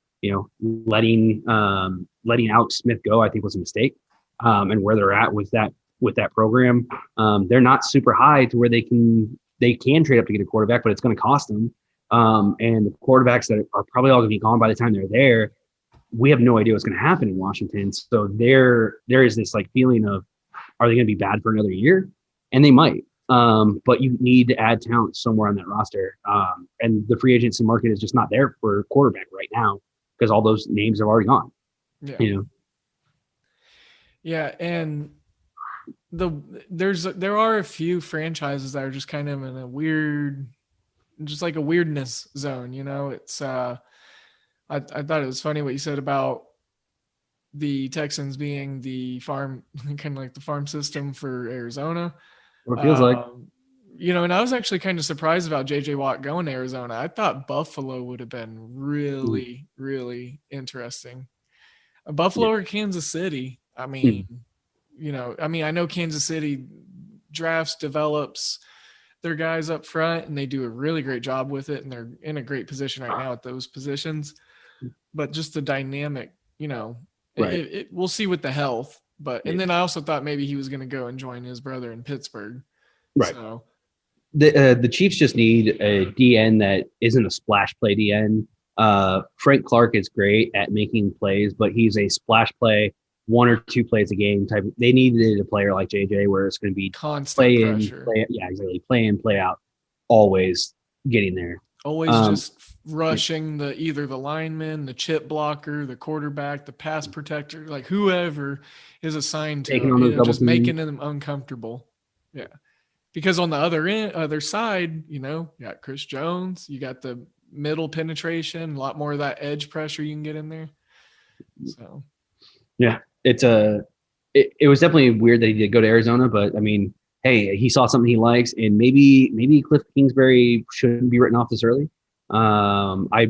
Letting Alex Smith go, I think, was a mistake. And where they're at with that program, they're not super high to where they can trade up to get a quarterback, but it's going to cost them. And the quarterbacks that are probably all going to be gone by the time they're there, we have no idea what's going to happen in Washington. So there is this feeling of, are they going to be bad for another year? And they might. But you need to add talent somewhere on that roster. And the free agency market is just not there for quarterback right now because all those names have already gone. Yeah. Yeah. And there are a few franchises that are just kind of in a weird, just like a weirdness zone, it's, I thought it was funny what you said about the Texans being the farm, kind of like the farm system for Arizona. What it feels like. And I was actually kind of surprised about J.J. Watt going to Arizona. I thought Buffalo would have been really, really interesting. Buffalo or Kansas City. I know Kansas City drafts, develops their guys up front, and they do a really great job with it, and they're in a great position right now at those positions. But just the dynamic, right. We'll see with the health. But and then I also thought maybe he was going to go and join his brother in Pittsburgh. Right. So the Chiefs just need a DN that isn't a splash play DN. Frank Clark is great at making plays, but he's a splash play, 1 or 2 plays a game type. They needed a player like JJ where it's going to be constant pressure. Play in, play out, always getting there. Always just rushing either the lineman, the chip blocker, the quarterback, the pass protector, like whoever is assigned to him, just making them uncomfortable. Yeah. Because on the other side, you got Chris Jones, you got the middle penetration, a lot more of that edge pressure you can get in there. So yeah, it was definitely weird that he did go to Arizona, but I mean, hey, he saw something he likes, and maybe Cliff Kingsbury shouldn't be written off this early. I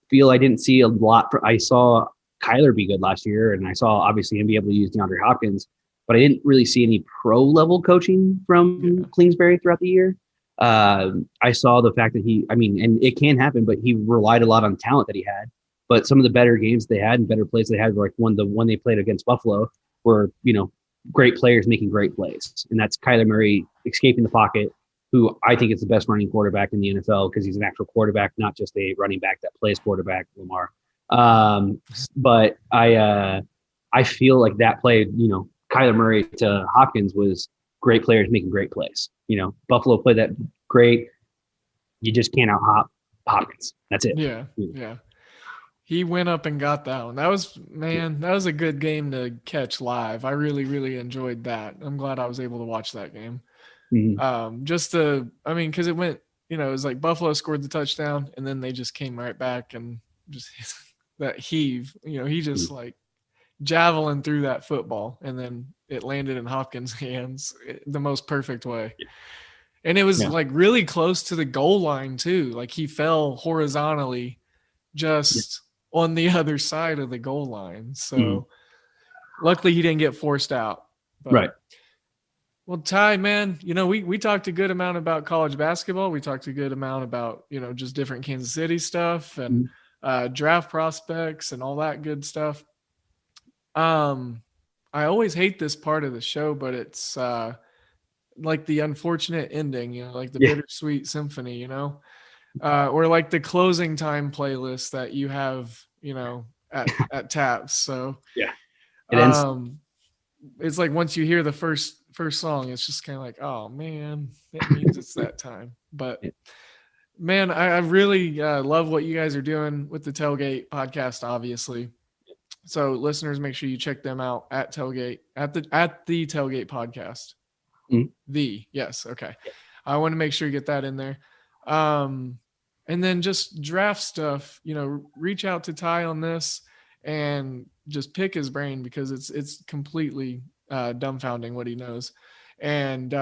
feel I didn't see a lot. I saw Kyler be good last year, and I saw obviously him be able to use DeAndre Hopkins, but I didn't really see any pro level coaching from Kingsbury throughout the year. I saw the fact that and it can happen, but he relied a lot on talent that he had. But some of the better games they had and better plays they had, like the one they played against Buffalo, were great players making great plays, and that's Kyler Murray escaping the pocket, who I think is the best running quarterback in the NFL because he's an actual quarterback, not just a running back that plays quarterback, Lamar. But I feel like that play, Kyler Murray to Hopkins was great players making great plays. Buffalo played that great. You just can't out-hop Hopkins. That's it. Yeah. He went up and got that one. That was a good game to catch live. I really, really enjoyed that. I'm glad I was able to watch that game. Mm-hmm. Because it went, it was like Buffalo scored the touchdown and then they just came right back and just that heave, he just like javelin through that football and then it landed in Hopkins' hands the most perfect way. And it was like really close to the goal line too. Like he fell horizontally just on the other side of the goal line. So luckily he didn't get forced out. But, right. Well, Ty, man, we talked a good amount about college basketball. We talked a good amount about, just different Kansas City stuff and draft prospects and all that good stuff. I always hate this part of the show, but it's like the unfortunate ending, like the bittersweet symphony, or like the closing time playlist that you have, at Taps. So it ends. It's like once you hear the first song, it's just kind of like, oh man, it means it's that time. But man, I really love what you guys are doing with the Tailgate podcast, obviously. So listeners, make sure you check them out at Tailgate at the Tailgate podcast. Yes. Okay. I want to make sure you get that in there. And then just draft stuff, reach out to Ty on this and just pick his brain because it's completely dumbfounding what he knows. And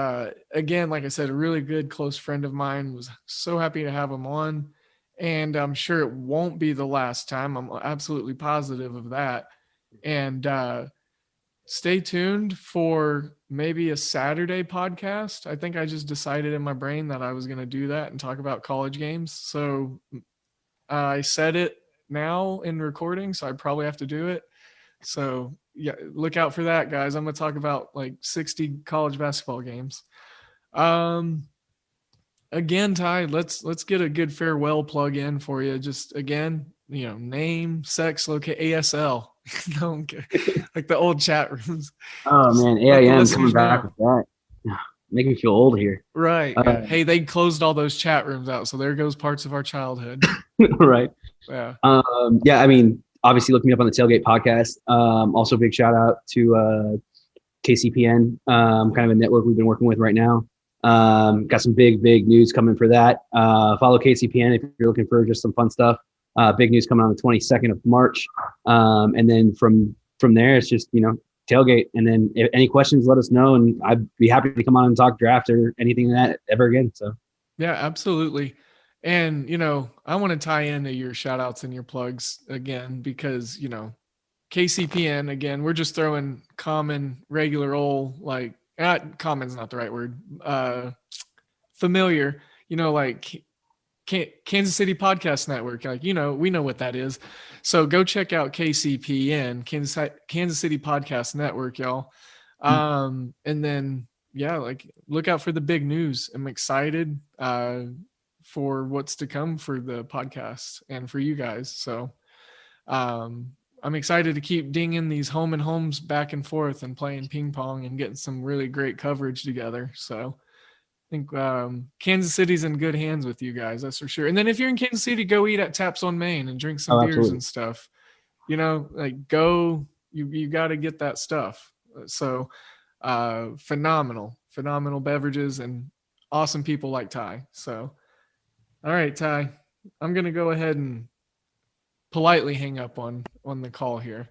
again, like I said, a really good close friend of mine, was so happy to have him on. And I'm sure it won't be the last time. I'm absolutely positive of that. And stay tuned for maybe a Saturday podcast. I think I just decided in my brain that I was going to do that and talk about college games. So I said it now in recording, so I probably have to do it. So yeah, look out for that, guys. I'm going to talk about like 60 college basketball games. Again, Ty, let's get a good farewell plug in for you. Just again, name, sex, ASL. Like the old chat rooms. Oh man, AIM coming back with that. Making me feel old here. Right. Hey, they closed all those chat rooms out, so there goes parts of our childhood. Right. Yeah. Obviously look me up on the Tailgate podcast. Also big shout out to KCPN, kind of a network we've been working with right now. Got some big news coming for that. Follow KCPN if you're looking for just some fun stuff. Big news coming on the 22nd of March. And then from there, it's just, Tailgate. And then if any questions, let us know. And I'd be happy to come on and talk draft or anything like that ever again. So, yeah, absolutely. And, I want to tie into your shout outs and your plugs again, because, KCPN, again, we're just throwing common, regular old, like, common's not the right word, familiar, like Kansas City Podcast Network, like, we know what that is. So go check out KCPN, Kansas City Podcast Network, y'all. And then, like, look out for the big news. I'm excited for what's to come for the podcast and for you guys. So I'm excited to keep dinging these home and homes back and forth and playing ping pong and getting some really great coverage together. So I think Kansas City's in good hands with you guys, that's for sure. And then if you're in Kansas City, go eat at Taps on Main and drink some beers and stuff. Like you got to get that stuff. So phenomenal beverages and awesome people like Ty. So, all right, Ty, I'm going to go ahead and politely hang up on the call here.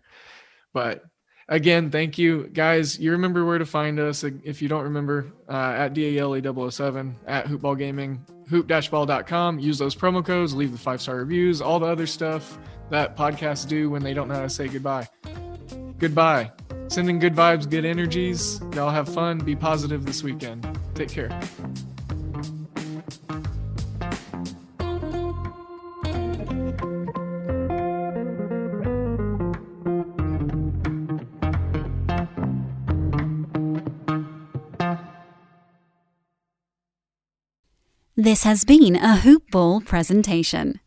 But again, thank you guys. You remember where to find us. If you don't remember, at DALE007, at Hoopball Gaming, hoop-ball.com. Use those promo codes, leave the 5-star reviews, all the other stuff that podcasts do when they don't know how to say goodbye. Goodbye. Sending good vibes, good energies. Y'all have fun. Be positive this weekend. Take care. This has been a Hoop Ball presentation.